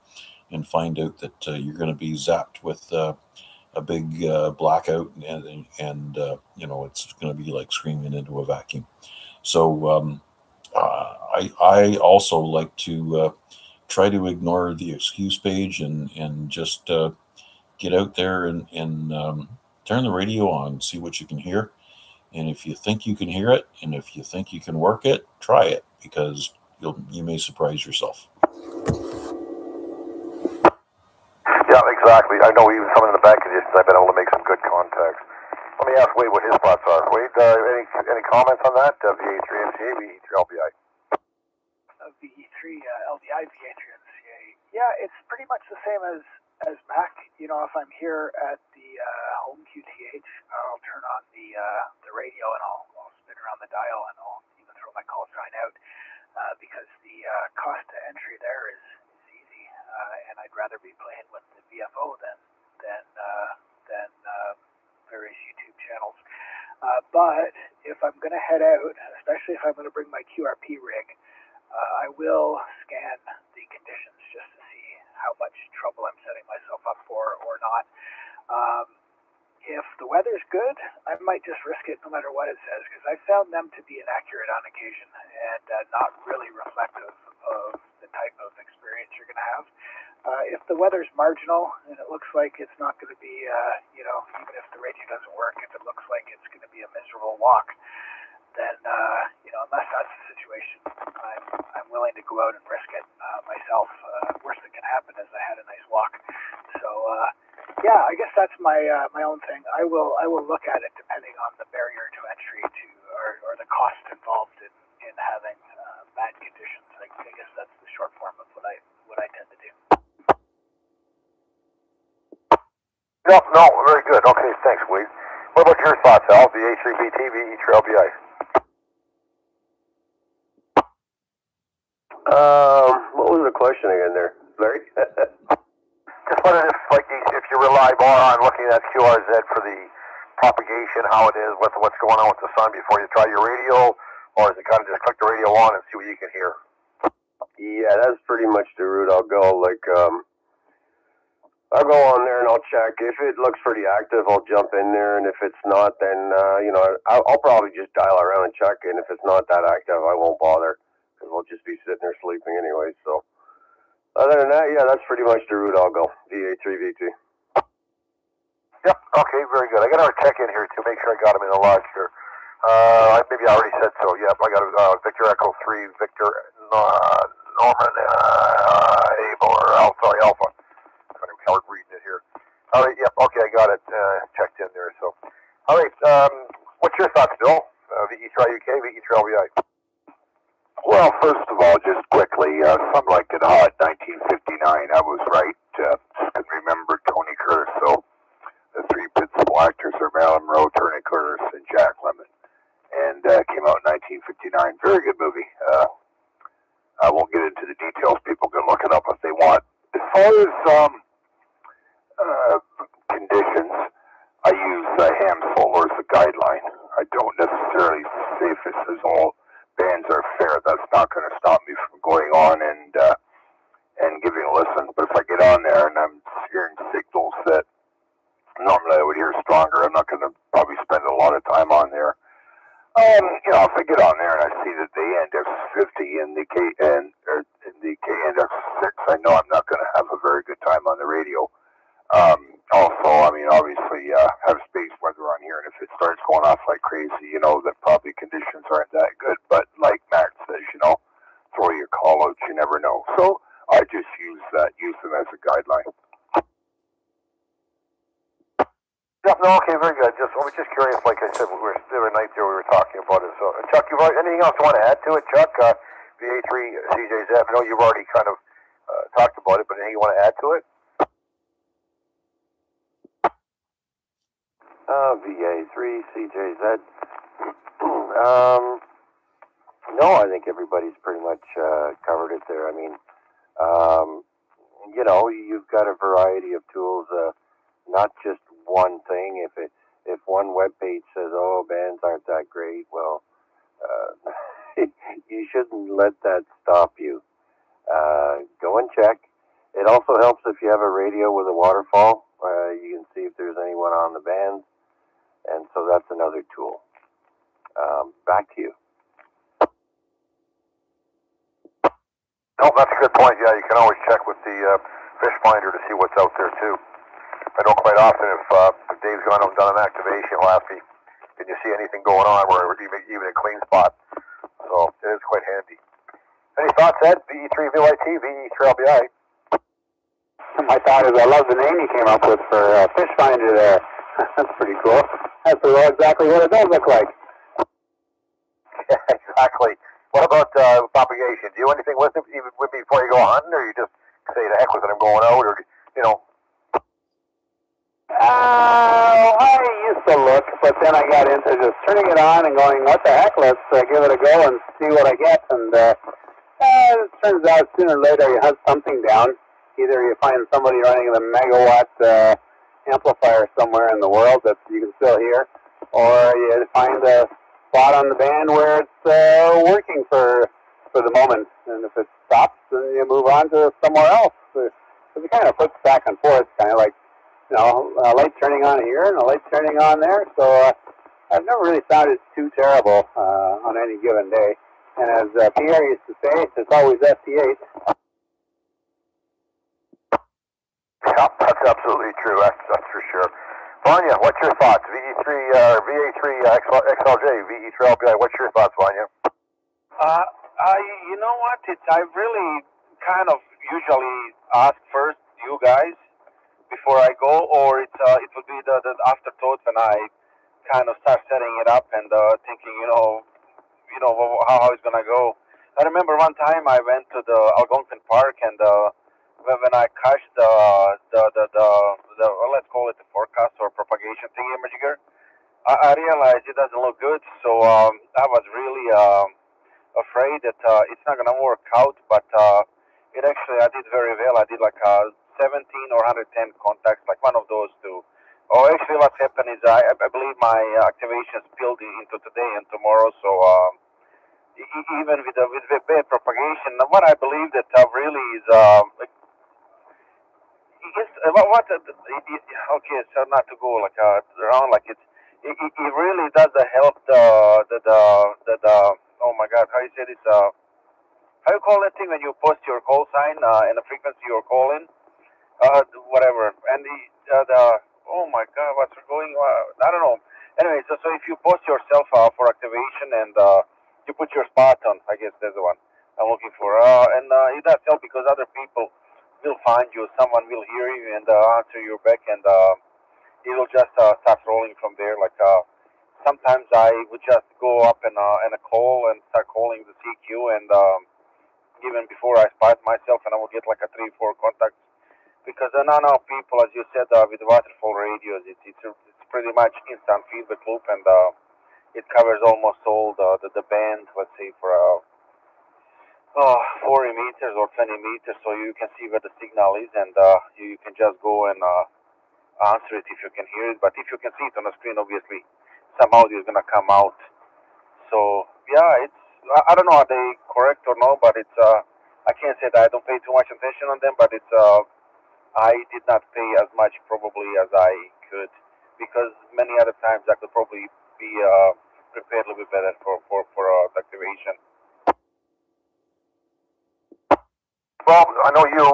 and find out that you're going to be zapped with a big blackout, and it's going to be like screaming into a vacuum. So I also like to try to ignore the excuse page and just get out there and turn the radio on, see what you can hear. And if you think you can hear it, and if you think you can work it, try it, because you may surprise yourself. Yeah, exactly. I know even some in the back conditions, I've been able to make some good contacts. Let me ask Wade what his thoughts are. Wade, any comments on that? VA3MCA, VA3LBI. VE3 LDI, VA3MCA. Yeah, it's pretty much the same as Mac. You know, if I'm here at the home QTH, I'll turn on the radio and I'll spin around the dial and I'll even throw my call sign out because the cost to entry there is easy, and I'd rather be playing with the VFO than various YouTube channels. But if I'm going to head out, especially if I'm going to bring my QRP rig, I will scan the conditions just to see how much trouble I'm setting myself up for or not. If the weather's good, I might just risk it no matter what it says, because I found them to be inaccurate on occasion and not really reflective of the type of experience you're going to have. If the weather's marginal and it looks like it's not going to be, even if the radio doesn't work, if it looks like it's going to be a miserable walk, then, unless that's the situation, I'm willing to go out and risk it myself. Worst that can happen is I had a nice walk. So, yeah, I guess that's my own thing. I will look at it depending on the barrier to entry or the cost involved in having bad conditions. I guess that's the short form of what I tend to do. No, very good. Okay, thanks, Wade. What about your thoughts, Al? VA3BT, VE3LBI. What was the question again there, Larry? Just wondered if you rely more on looking at QRZ for the propagation, how it is, what's going on with the sun before you try your radio, or is it kind of just click the radio on and see what you can hear? Yeah, that's pretty much the route I'll go. I'll go on there and I'll check. If it looks pretty active, I'll jump in there, and if it's not, then I'll probably just dial around and check. And if it's not that active, I won't bother, because we'll just be sitting there sleeping anyway. So other than that, yeah, that's pretty much the route I'll go. VA3VT. Yep. Okay. Very good. I got our tech in here to make sure I got him in the lodge here. Maybe I already said so. Yep. I got Victor Echo 3, Victor Norman Abel or Alpha. I'm hard reading it here. All right. Yep. Okay. I got it checked in there. So, all right. What's your thoughts, Bill? VE3UK, VE3LBI. Well, first of all, just quickly, Some Like It Hot, 1959, I was right. Can remember Tony Curtis, so the three principal actors are Marilyn Monroe, Tony Curtis, and Jack Lemmon. And came out in 1959. Very good movie. I won't get into the details. People can look it up if they want. As far as conditions, I use ham solar as a guideline. I don't necessarily say if it says all bands are fair. That's not going to stop me from going on and giving a listen. But if I get on there and I'm hearing signals that normally I would hear stronger, I'm not going to probably spend a lot of time on there. You know, if I get on there and I see that the NX50 and the KNX6, I know I'm not going to have a very good time on the radio. Also, I mean, obviously, have space weather on here, and if it starts going off like crazy, you know, that probably conditions aren't that good. But like Matt says, you know, throw your call outs, you never know. So I just use them as a guideline. Yeah, no, okay, very good. I was just curious, like I said, the other night there we were talking about it. So, Chuck, anything else you want to add to it, Chuck? VA3 CJZ, I know you've already kind of talked about it, but anything you want to add to it? VA3 CJZ. No, I think everybody's pretty much covered it there. I mean, you know, you've got a variety of tools, not just one thing. If one web page says, "Oh, bands aren't that great," well, you shouldn't let that stop you. Go and check. It also helps if you have a radio with a waterfall. You can see if there's anyone on the band, and so that's another tool. Back to you. No, that's a good point. Yeah, you can always check with the fish finder to see what's out there too. I know quite often if Dave's gone out and done an activation, he'll ask me, "Can you see anything going on?" Or even a clean spot. So it is quite handy. Any thoughts, Ed? VE3 VYT, VE3 LBI. My thought is I love the name you came up with for Fish Finder there. That's pretty cool. That's exactly what it does look like. Yeah, exactly. What about propagation? Do you do anything with it even before you go hunting, or you just say the heck with it, I'm going out, or you know? I used to look, but then I got into just turning it on and going, what the heck, let's give it a go and see what I get. And it turns out sooner or later you hunt something down. Either you find somebody running the megawatt amplifier somewhere in the world that you can still hear, or you find a spot on the band where it's working for the moment. And if it stops, then you move on to somewhere else. So it kind of flips back and forth, kind of like, you know, a light turning on here and a light turning on there. So I've never really found it too terrible on any given day. And as Pierre used to say, it's always FT8. Yeah, that's absolutely true. That's for sure. Vanya, what's your thoughts? VA3 XLJ, VE3 LBI. What's your thoughts, Vanya? You know what? I really kind of usually ask first you guys before I go, or it will be the afterthought when I kind of start setting it up and thinking, you know how it's gonna go. I remember one time I went to the Algonquin Park, and when I cashed the let's call it the forecast or propagation thingamajigger, I realized it doesn't look good. So I was really afraid that it's not gonna work out. But it actually I did very well. I did like 17 or 110 contacts, like one of those two. Oh, actually, what's happened is I believe my activation spilled into today and tomorrow. So even with bad propagation, what I believe that really is okay, so not to go like around like it really does help the oh my God, how you say this how you call that thing when you post your call sign and the frequency you're calling, whatever, and the oh my God, what's going on? I don't know. Anyway, so if you post yourself for activation and you put your spot on, I guess that's the one I'm looking for, and it does help because other people will find you, someone will hear you and answer you back, and it will just start rolling from there. Like sometimes I would just go up and a call and start calling the CQ, and even before I spot myself, and I will get like a 3-4 contacts. Because now people, as you said, with waterfall radios, it's pretty much instant feedback loop, and it covers almost all the band, let's say for 40 meters or 20 meters, so you can see where the signal is, and you can just go and answer it if you can hear it. But if you can see it on the screen, obviously some audio is gonna come out. So yeah, I don't know are they correct or no, but it's I can't say that I don't pay too much attention on them, but it's I did not pay as much probably as I could, because many other times I could probably be prepare a little bit better for the activation. Well, I know you.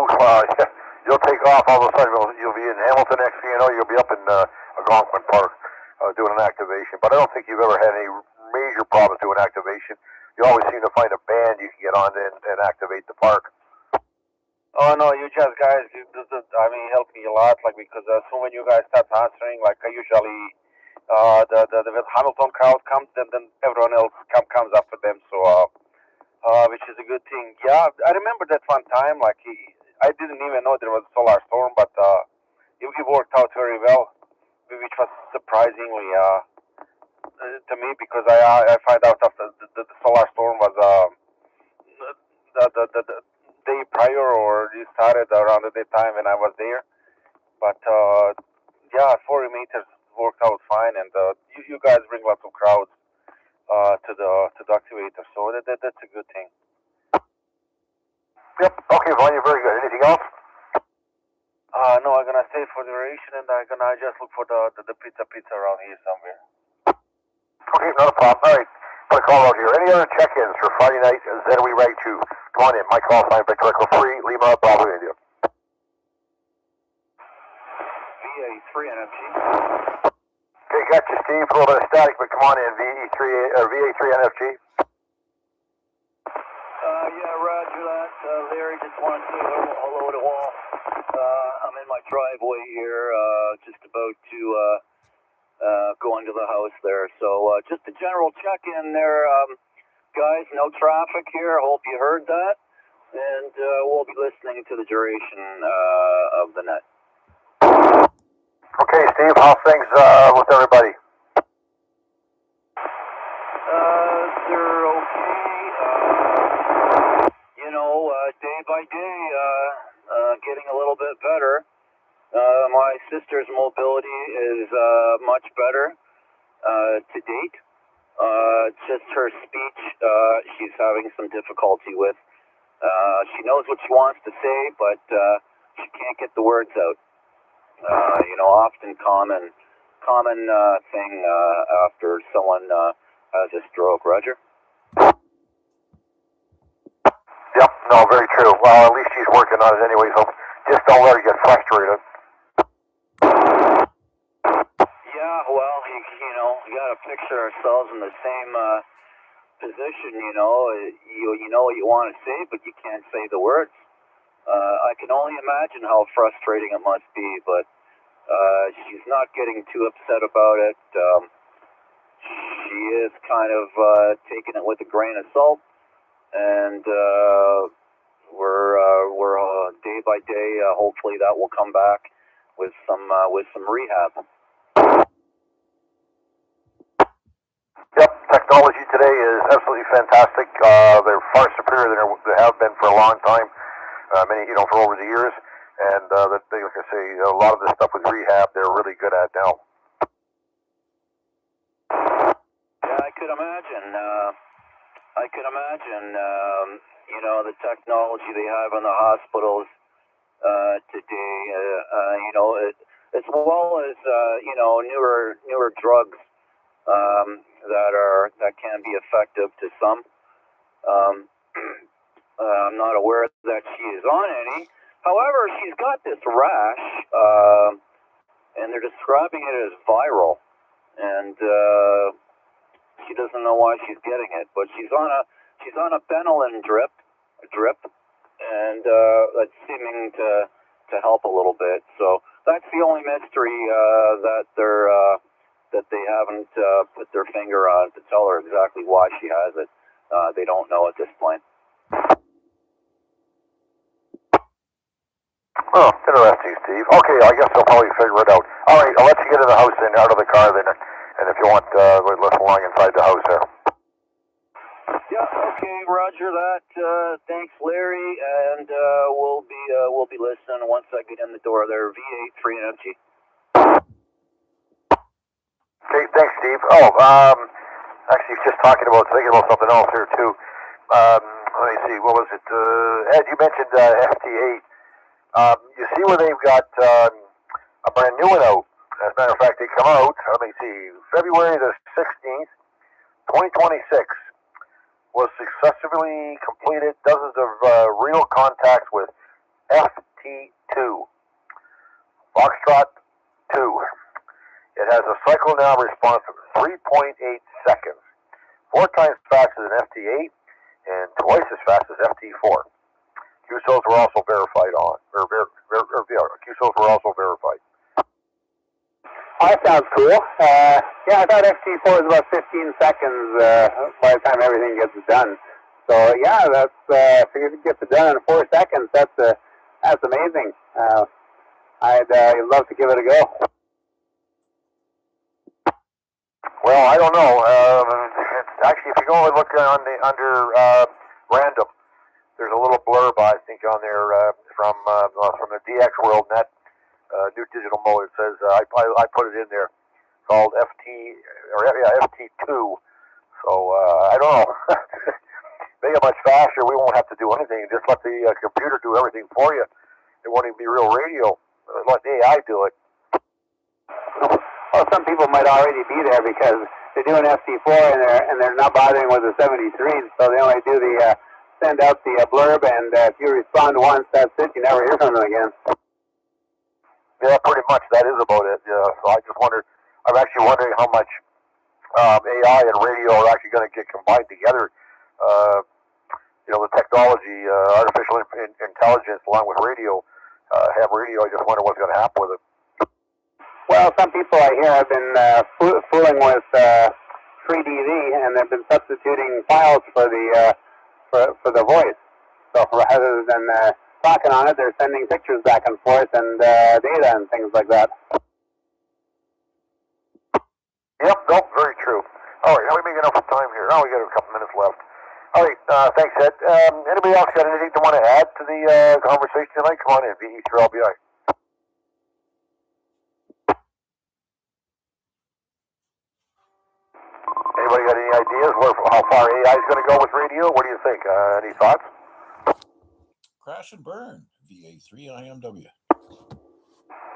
You'll take off all of a sudden. You'll be in Hamilton next thing you know. You'll be up in Algonquin Park doing an activation. But I don't think you've ever had any major problems doing activation. You always seem to find a band you can get on and activate the park. Oh no, you just guys, help me a lot. Like because so when you guys start answering, like I usually the Hamilton crowd comes, then everyone else comes after them. So which is a good thing. Yeah, I remember that one time. Like I didn't even know there was a solar storm, but it worked out very well, which was surprisingly to me because I find out after the solar storm was the day prior or it started around the time when I was there. But 40 meters worked out fine, and you guys bring lots of crowds to the activator, so that's a good thing. Yep. Okay, Vanya, very good. Anything else? No, I'm gonna stay for the duration, and I'm gonna just look for the pizza around here somewhere. Okay, not a problem. All right, put a call out here. Any other check-ins for Friday night ZOE Ragchew? Come on in. My call sign, Victor Echo 3, Lima, Bravo, India. VA3IMW. Okay, got you, Steve. A little bit of static, but come on in. VA3IMW. Roger that. Larry, just wanted to say hello to all. I'm in my driveway here, just about to go into the house there. So just a general check-in there, guys. No traffic here. Hope you heard that. And we'll be listening to the duration of the net. Okay, Steve, how's things with everybody? They're okay. Day by day, getting a little bit better. My sister's mobility is much better to date. Just her speech, she's having some difficulty with. She knows what she wants to say, but she can't get the words out. Often common thing after someone has a stroke. Roger? Yep, no, very true. Well, at least she's working on it anyway, so just don't let her get frustrated. Yeah, well, you got to picture ourselves in the same position, you know what you want to say, but you can't say the words. I can only imagine how frustrating it must be, but she's not getting too upset about it. She is kind of taking it with a grain of salt, and we're day by day. Hopefully, that will come back with some rehab. Yep, technology today is absolutely fantastic. They're far superior than they have been for a long time, for over the years. And like I say, a lot of this stuff with rehab, they're really good at now. Yeah, I could imagine. The technology they have in the hospitals today. As well as newer drugs that can be effective to some. I'm not aware that she is on any. However, she's got this rash, and they're describing it as viral, and she doesn't know why she's getting it. But she's on a Benylin drip, and that's seeming to help a little bit. So that's the only mystery that they haven't put their finger on to tell her exactly why she has it. They don't know at this point. Oh, interesting, Steve. Okay, I guess I'll probably figure it out. All right, I'll let you get in the house and out of the car then, and if you want, we'll listen along inside the house there. Yeah, okay, roger that. Thanks, Larry, and we'll be listening once I get in the door there. VA3IMW. Okay, thanks, Steve. Actually, just thinking about something else here too. Let me see, what was it? Ed, you mentioned FT8. You see where they've got a brand new one out. As a matter of fact, they come out, let me see, February the 16th. 2026 was successfully completed dozens of real contacts with FT2, Foxtrot 2. It has a cycle now response of 3.8 seconds, 4 times faster than FT8 and twice as fast as FT4. QSOs were also verified QSOs were also verified. Oh, that sounds cool. Yeah, I thought FT4 is about 15 seconds by the time everything gets done. So yeah, that's if you get it done in 4 seconds, that's amazing. I'd love to give it a go. Well, I don't know. It's actually, if you go and look under random, there's a little blurb I think on there from the DX World Net new digital mode. It says I put it in there, called FT2. So I don't know. Make it much faster. We won't have to do anything. Just let the computer do everything for you. It won't even be real radio. Let AI do it. Well, some people might already be there because they're doing FT4 and they're not bothering with the 73, so they only do the send out the blurb, and if you respond once, that's it. You never hear from them again. Yeah, pretty much. That is about it. Yeah. So I just wondered. I'm actually wondering how much AI and radio are actually going to get combined together. The technology, artificial intelligence, along with radio, have radio. I just wonder what's going to happen with it. Well, some people I hear have been fooling with 3DV, and they've been substituting files for the voice. So rather than talking on it, they're sending pictures back and forth and data and things like that. Yep, nope, very true. All right, how are we making up for time here? Oh, we got a couple minutes left. All right, thanks, Ed. Anybody else got anything to want to add to the conversation tonight? Come on in, VE3LBI. Anybody got any ideas how far AI is going to go with radio? What do you think? Any thoughts? Crash and burn, VA3IMW. Do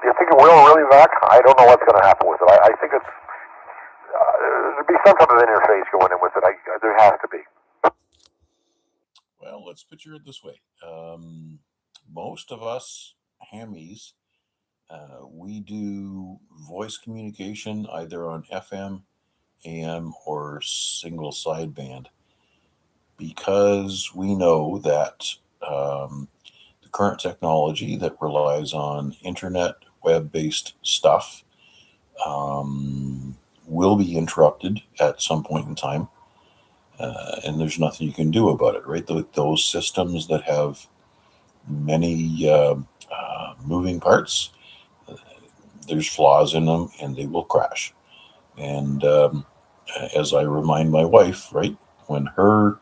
you think it will really, Mac? I don't know what's going to happen with it. I think it's there'll be some type of interface going in with it. There has to be. Well, let's picture it this way. Most of us hammies, we do voice communication either on FM, AM, or single sideband because we know that the current technology that relies on internet web-based stuff will be interrupted at some point in time, and there's nothing you can do about it, right? Those systems that have many moving parts, there's flaws in them, and they will crash. And as I remind my wife, right, when her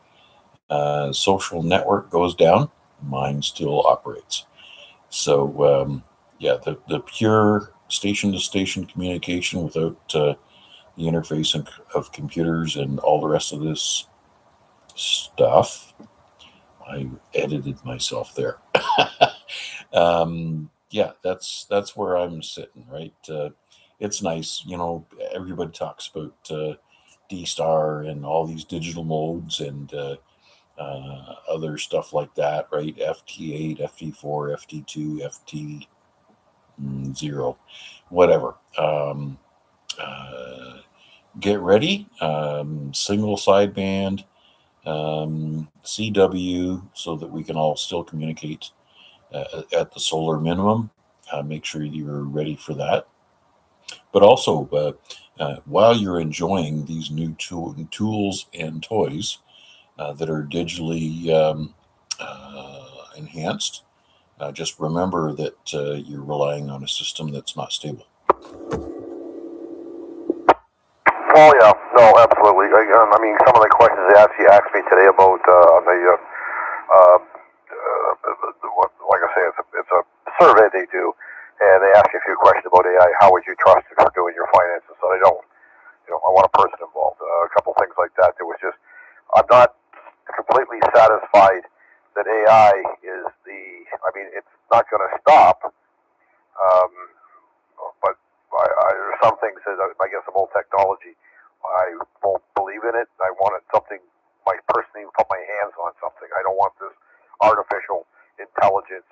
social network goes down, mine still operates. So the pure station-to-station communication without the interface of computers and all the rest of this stuff, I edited myself there. That's where I'm sitting, right? It's nice, everybody talks about D-Star and all these digital modes and other stuff like that, right? FT8, FT4, FT2, FT0, whatever. Get ready. Single sideband, CW, so that we can all still communicate at the solar minimum. Make sure you're ready for that. But also, while you're enjoying these new tools and toys that are digitally enhanced, just remember that you're relying on a system that's not stable. Oh yeah, no, absolutely. I mean, some of the questions they actually asked me today about like I say, it's a survey they do, and they ask you a few questions about AI. How would you trust it for doing your finances? So I don't, I want a person involved. A couple things like that. There was just, I'm not completely satisfied that AI is it's not going to stop. But there's some things that I guess of old technology I won't believe in it. I wanted something, my person even put my hands on something. I don't want this artificial intelligence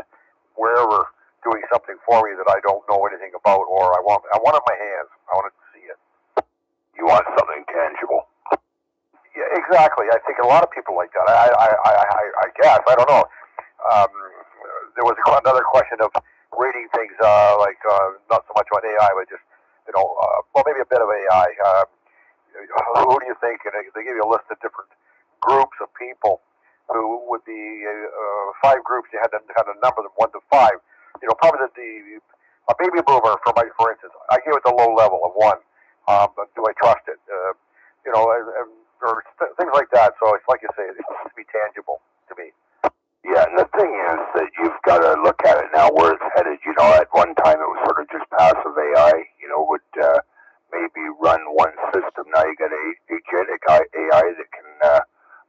wherever doing something for me that I don't know anything about, or I want it in my hands. I want to see it. You want something tangible. Yeah, exactly. I think a lot of people like that. I guess. I don't know. There was another question of rating things, not so much on AI, but just, well, maybe a bit of AI. Who do you think? And they give you a list of different groups of people who would be 5 groups. You had to number them 1 to 5. Probably a baby boomer, for instance. I give it the low level of 1. But do I trust it? Or things like that. So it's like you say, it needs to be tangible to me. Yeah, and the thing is that you've got to look at it now where it's headed. At one time it was sort of just passive AI, would maybe run one system. Now you got agentic AI that can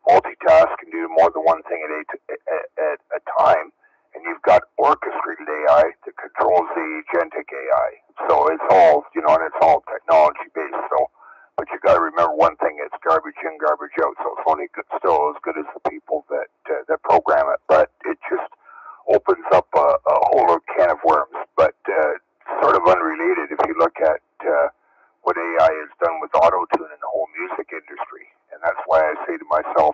multitask and do more than one thing at a time. And you've got orchestrated AI that controls the agentic AI. So it's all, and it's all technology based. So, but you got to remember one thing: it's garbage in, garbage out. So it's only still as good as the people that program it. But it just opens up a whole can of worms. But sort of unrelated, if you look at what AI has done with auto-tune in the whole music industry, and that's why I say to myself,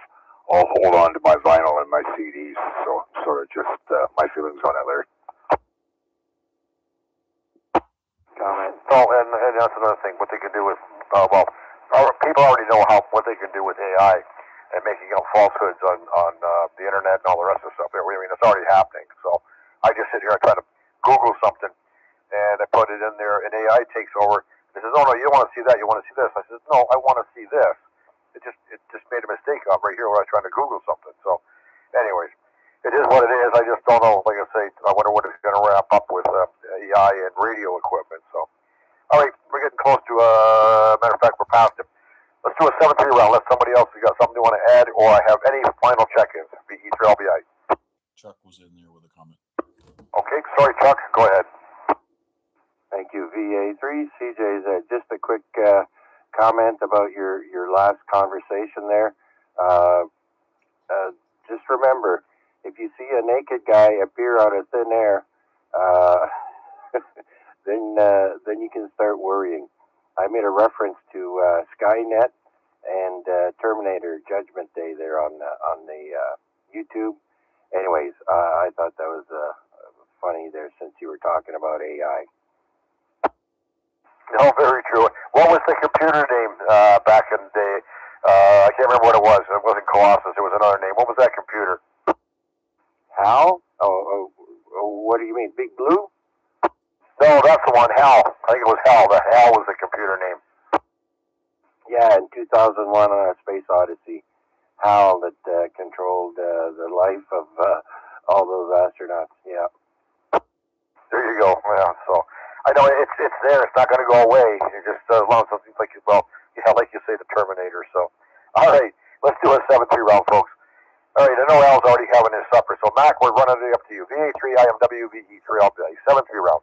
I'll hold on to my vinyl and my CDs. So sort of just my feelings on it, Larry. Comment. Oh, and that's another thing. What they can do with people already know what they can do with AI and making up falsehoods on the internet and all the rest of the stuff. I mean, it's already happening. So I just sit here and try to Google something, and I put it in there, and AI takes over. It says, "Oh no, you don't want to see that. You want to see this." I says, "No, I want to see this." It just made a mistake up right here when I was trying to Google something. So, anyways, it is what it is. I just don't know. Like I say, I wonder what it's going to wrap up with AI and radio equipment. So, all right, we're getting close to. Matter of fact, we're past it. Let's do a 7-3 round. Let somebody else who got something they want to add, or I have any final check-ins. VE3LBI. Chuck was in there with a comment. Okay, sorry, Chuck. Go ahead. Thank you, VA3. CJ's just a quick comment about your last conversation there. Just remember, if you see a naked guy appear out of thin air, then you can start worrying. I made a reference to Skynet and Terminator Judgment Day there on the YouTube. Anyways, I thought that was funny there since you were talking about AI. No, very true. What was the computer name back in the day? I can't remember what it was. It wasn't Colossus. It was another name. What was that computer? HAL? Oh, what do you mean? Big Blue? No, that's the one. HAL. I think it was HAL. The HAL was the computer name. Yeah, in 2001 on a Space Odyssey, HAL that controlled the life of all those astronauts. Yeah. There you go. Yeah. So I know it's there. It's not going to go away. It just as long as something like like you say, the Terminator. So, all right, let's do a 7-3 round, folks. All right, I know Al's already having his supper. So Mac, we're running it up to you. VA3IMW, VE3LBI, 7-3 round.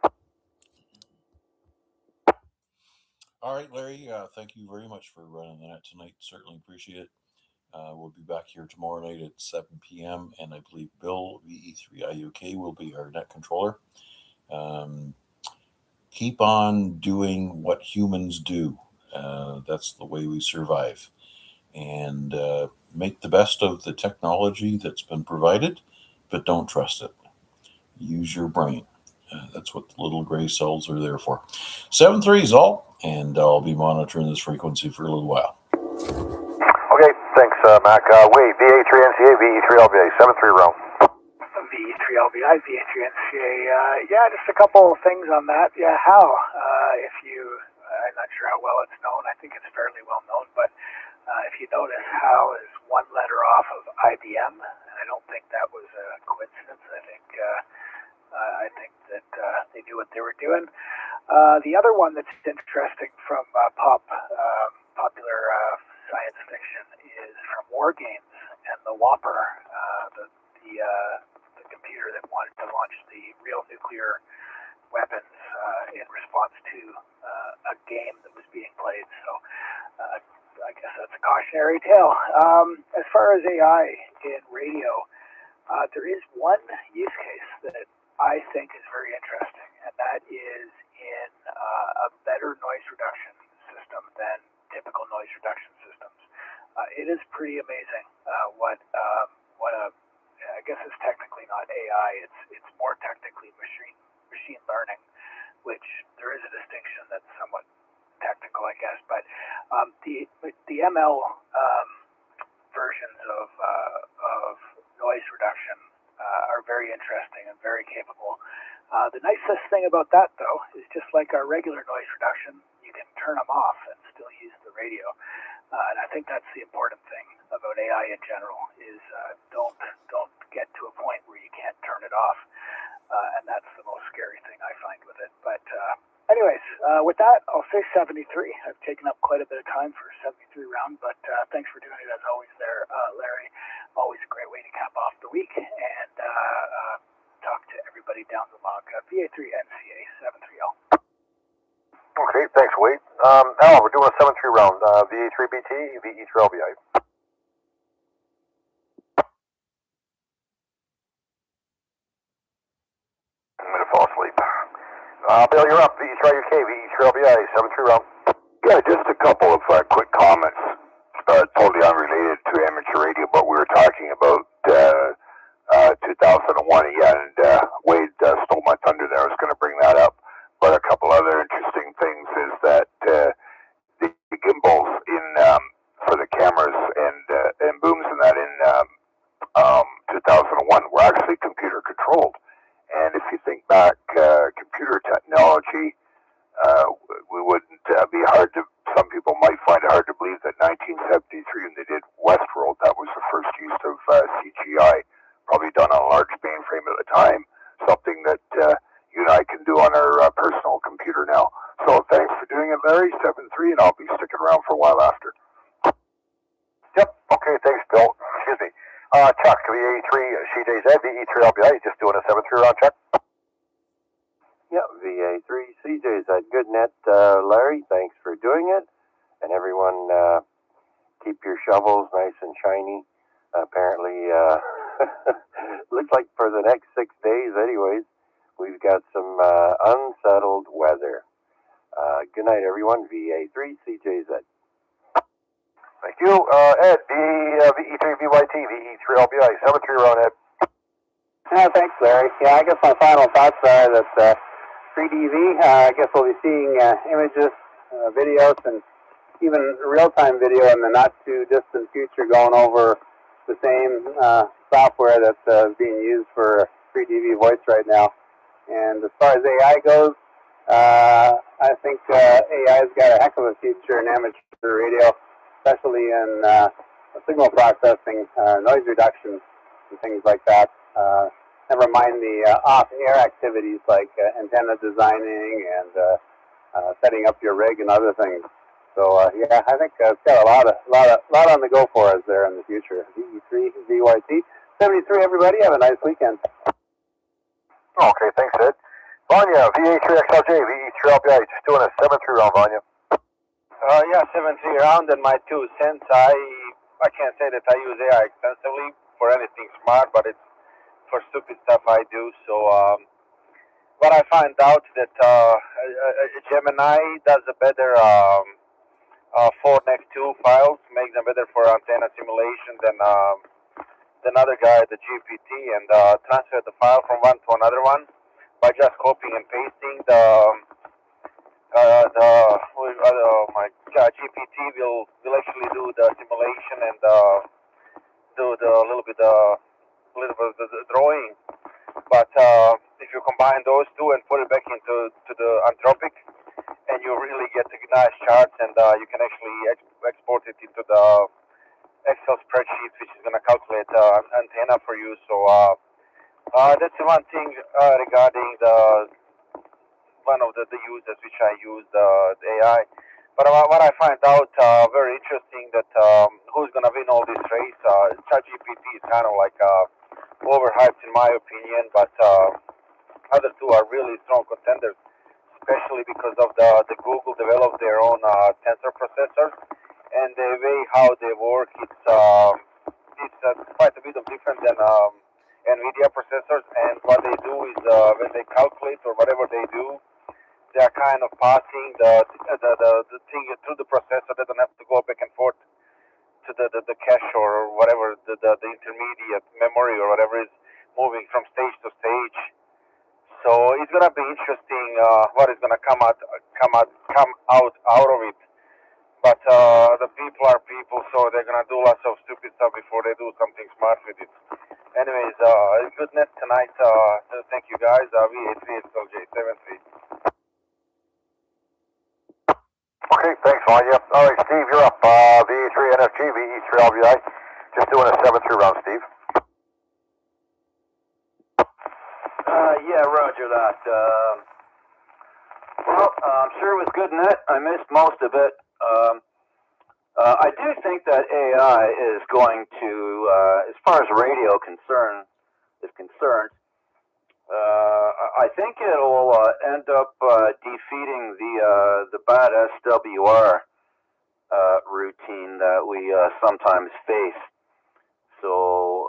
All right, Larry, thank you very much for running that tonight. Certainly appreciate it. We'll be back here tomorrow night at 7 p.m. And I believe Bill, VE3IUK, will be our net controller. Keep on doing what humans do. That's the way we survive. And make the best of the technology that's been provided, but don't trust it. Use your brain. That's what the little gray cells are there for. 7-3 is all, and I'll be monitoring this frequency for a little while. Okay, thanks, Mac. Wait, VA3NCA, VE3LBA, 7-3 round. VE3LBI, VA3NCA. Yeah, just a couple of things on that. Yeah, how? I'm not sure how well it's known. I think it's fairly well known, but if you notice, HAL is one letter off of IBM, and I don't think that was a coincidence. I think that they knew what they were doing. The other one that's interesting from popular science fiction is from War Games and the Whopper, the computer that wanted to launch the real nuclear weapons in response to a game that was being played. So cautionary tale. As far as AI in radio, there is one use case that I think is very interesting, and that is in a better noise reduction system than typical noise reduction systems. It is pretty amazing what a I guess it's technically not AI. It's more technically machine learning, which there is a distinction that's somewhat technical, I guess. But the ML versions of noise reduction are very interesting and very capable. The nicest thing about that, though, is just like our regular noise reduction, you can turn them off and still use the radio. And I think that's the important thing about AI in general is don't get to a point where you can't turn it off. And that's the most scary thing I find with it. But anyways, with that, I'll say 73. I've taken up quite a bit of time for a 73 round, but thanks for doing it as always there, Larry. Always a great way to cap off the week and talk to everybody down the log. VA3NCA 730. Okay, thanks, Wade. Al, we're doing a 7-3 round. VA3BT, VE3LBI. I'm going to fall asleep. Bill, you're up. VE3UK, VE3LBI, 7-3 round. Yeah, just a couple of quick comments. Totally unrelated to amateur radio, but we were talking about 2001. Yeah, and Wade stole my thunder there. I was going to bring that up. But a couple other interesting things is that the gimbals in for the cameras and booms and that in 2001 were actually computer controlled. And if you think back, computer technology, we wouldn't be hard to. Some people might find it hard to believe that 1973, when they did Westworld, that was the first use of CGI, probably done on a large mainframe at the time. Something that you and I can do on our personal computer now. So thanks for doing it, Larry. 7-3, and I'll be sticking around for a while after. Yep. Okay, thanks, Bill. Excuse me. Chuck, VA3 CJZ, VE3LBI. Just doing a 7-3 round, Chuck. Yeah, VA3 CJZ. Good net, Larry. Thanks for doing it. And everyone, keep your shovels nice and shiny. Apparently, looks like for the next 6 days, anyways, we've got some unsettled weather. Good night, everyone. VA3 CJZ. Thank you. Ed, VE3VYT, VE3LBI, 7-3 round, Ed. Yeah, thanks, Larry. Yeah, I guess my final thoughts are that 3DV, I guess we'll be seeing images, videos, and even real-time video in the not-too-distant future going over the same software that's being used for 3DV voice right now. And as far as AI goes, I think AI's got a heck of a future in amateur radio, especially in signal processing, noise reduction, and things like that. Never mind the off-air activities like antenna designing and setting up your rig and other things. So yeah, I think it's got a lot on the go for us there in the future. VE3 VYT 73. Everybody, have a nice weekend. Okay, thanks, Ed. Vanya, VA3XLJ, VE3LBI. Just doing a 7-3 round, Vanya. Yeah, 7-3 round, and my 2 cents. I can't say that I use AI extensively for anything smart, but it's for stupid stuff I do. So, but I find out that Gemini does a better 4next2 files, makes them better for antenna simulation than other guy, the GPT, and transfer the file from one to another one by just copying and pasting. GPT will actually do the simulation and do the little bit of the drawing. But if you combine those two and put it back into the Anthropic, and you really get nice charts, and you can actually export it into the Excel spreadsheet, which is going to calculate antenna for you. So that's the one thing regarding one of the users which I use the AI. But what I find out very interesting that who's going to win all this race, ChatGPT is kind of like overhyped in my opinion, but other two are really strong contenders, especially because of the Google developed their own tensor processors, and the way how they work, it's quite a bit of different than NVIDIA processors. And what they do is when they calculate or whatever they do, they are kind of passing the thing through the processor. They don't have to go back and forth to the cache or whatever, the intermediate memory or whatever is moving from stage to stage. So it's gonna be interesting what is gonna come out of it. But the people are people, so they're gonna do lots of stupid stuff before they do something smart with it. Anyways, good net tonight. Thank you guys. VA3XLJ73. Okay, thanks, Vanya. All right, Steve, you're up. VA3NFG, VE3LVI. Just doing a 7-3 round, Steve. Yeah, roger that. Well, I'm sure it was good net. I missed most of it. I do think that AI is going to, as far as radio is concerned, I think it'll end up defeating the bad SWR routine that we sometimes face. So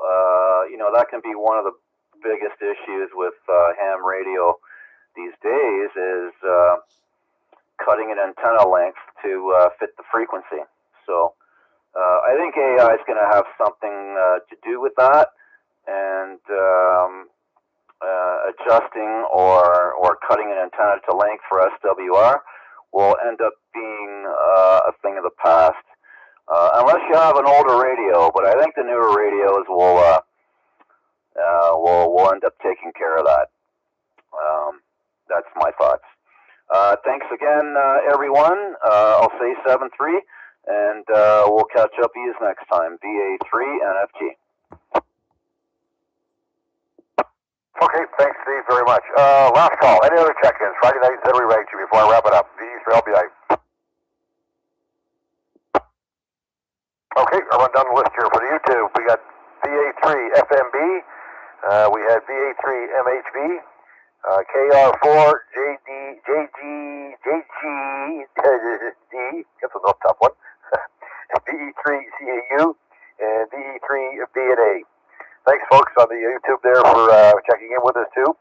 that can be one of the biggest issues with ham radio these days is cutting an antenna length to fit the frequency. So I think AI is going to have something to do with that, and adjusting or cutting an antenna to length for SWR will end up being a thing of the past, unless you have an older radio. But I think the newer radios will end up taking care of that. That's my thoughts. Thanks again, everyone. I'll say 7-3, and we'll catch up with you next time. VA3NFG. Okay, thanks, Steve, very much. Last call. Any other check-ins? Friday Night ZOE Ragchew before I wrap it up. VE3LBI. Okay, I'll run down the list here for the YouTube. We got VA3FMB. We had VA3MHB. KR4JG, that's a tough one. VE3CAU and VE3BNA. Thanks, folks, on the YouTube there for checking in with us, too.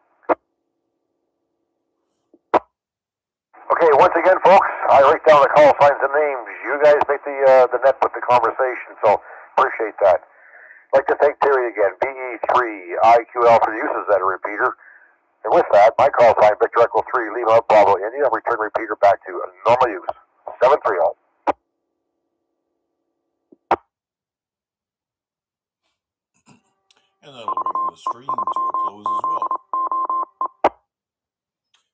Okay, once again, folks, I write down the call signs and names. You guys make the net with the conversation, so appreciate that. I'd like to thank Terry again, VE3IQL for the uses that a repeater. And with that, my call sign, Victor Echo 3, Lima, Bravo, India, return repeater back to normal use. 730. And that'll bring the stream to a close as well.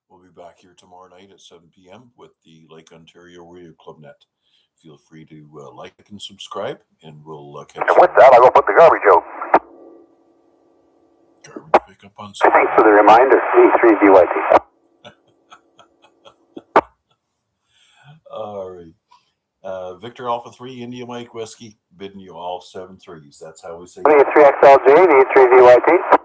We'll be back here tomorrow night at 7 p.m. with the Lake Ontario Radio Club Net. Feel free to like and subscribe, and we'll catch you. And with that, I will put the garbage out. Garbage pickup on Sunday. Thanks for the reminder, V3BYT. All right. Victor Alpha 3, India Mike Whiskey, bidding you all 7 3s. That's how we say it. V3XLJ, V3BYT.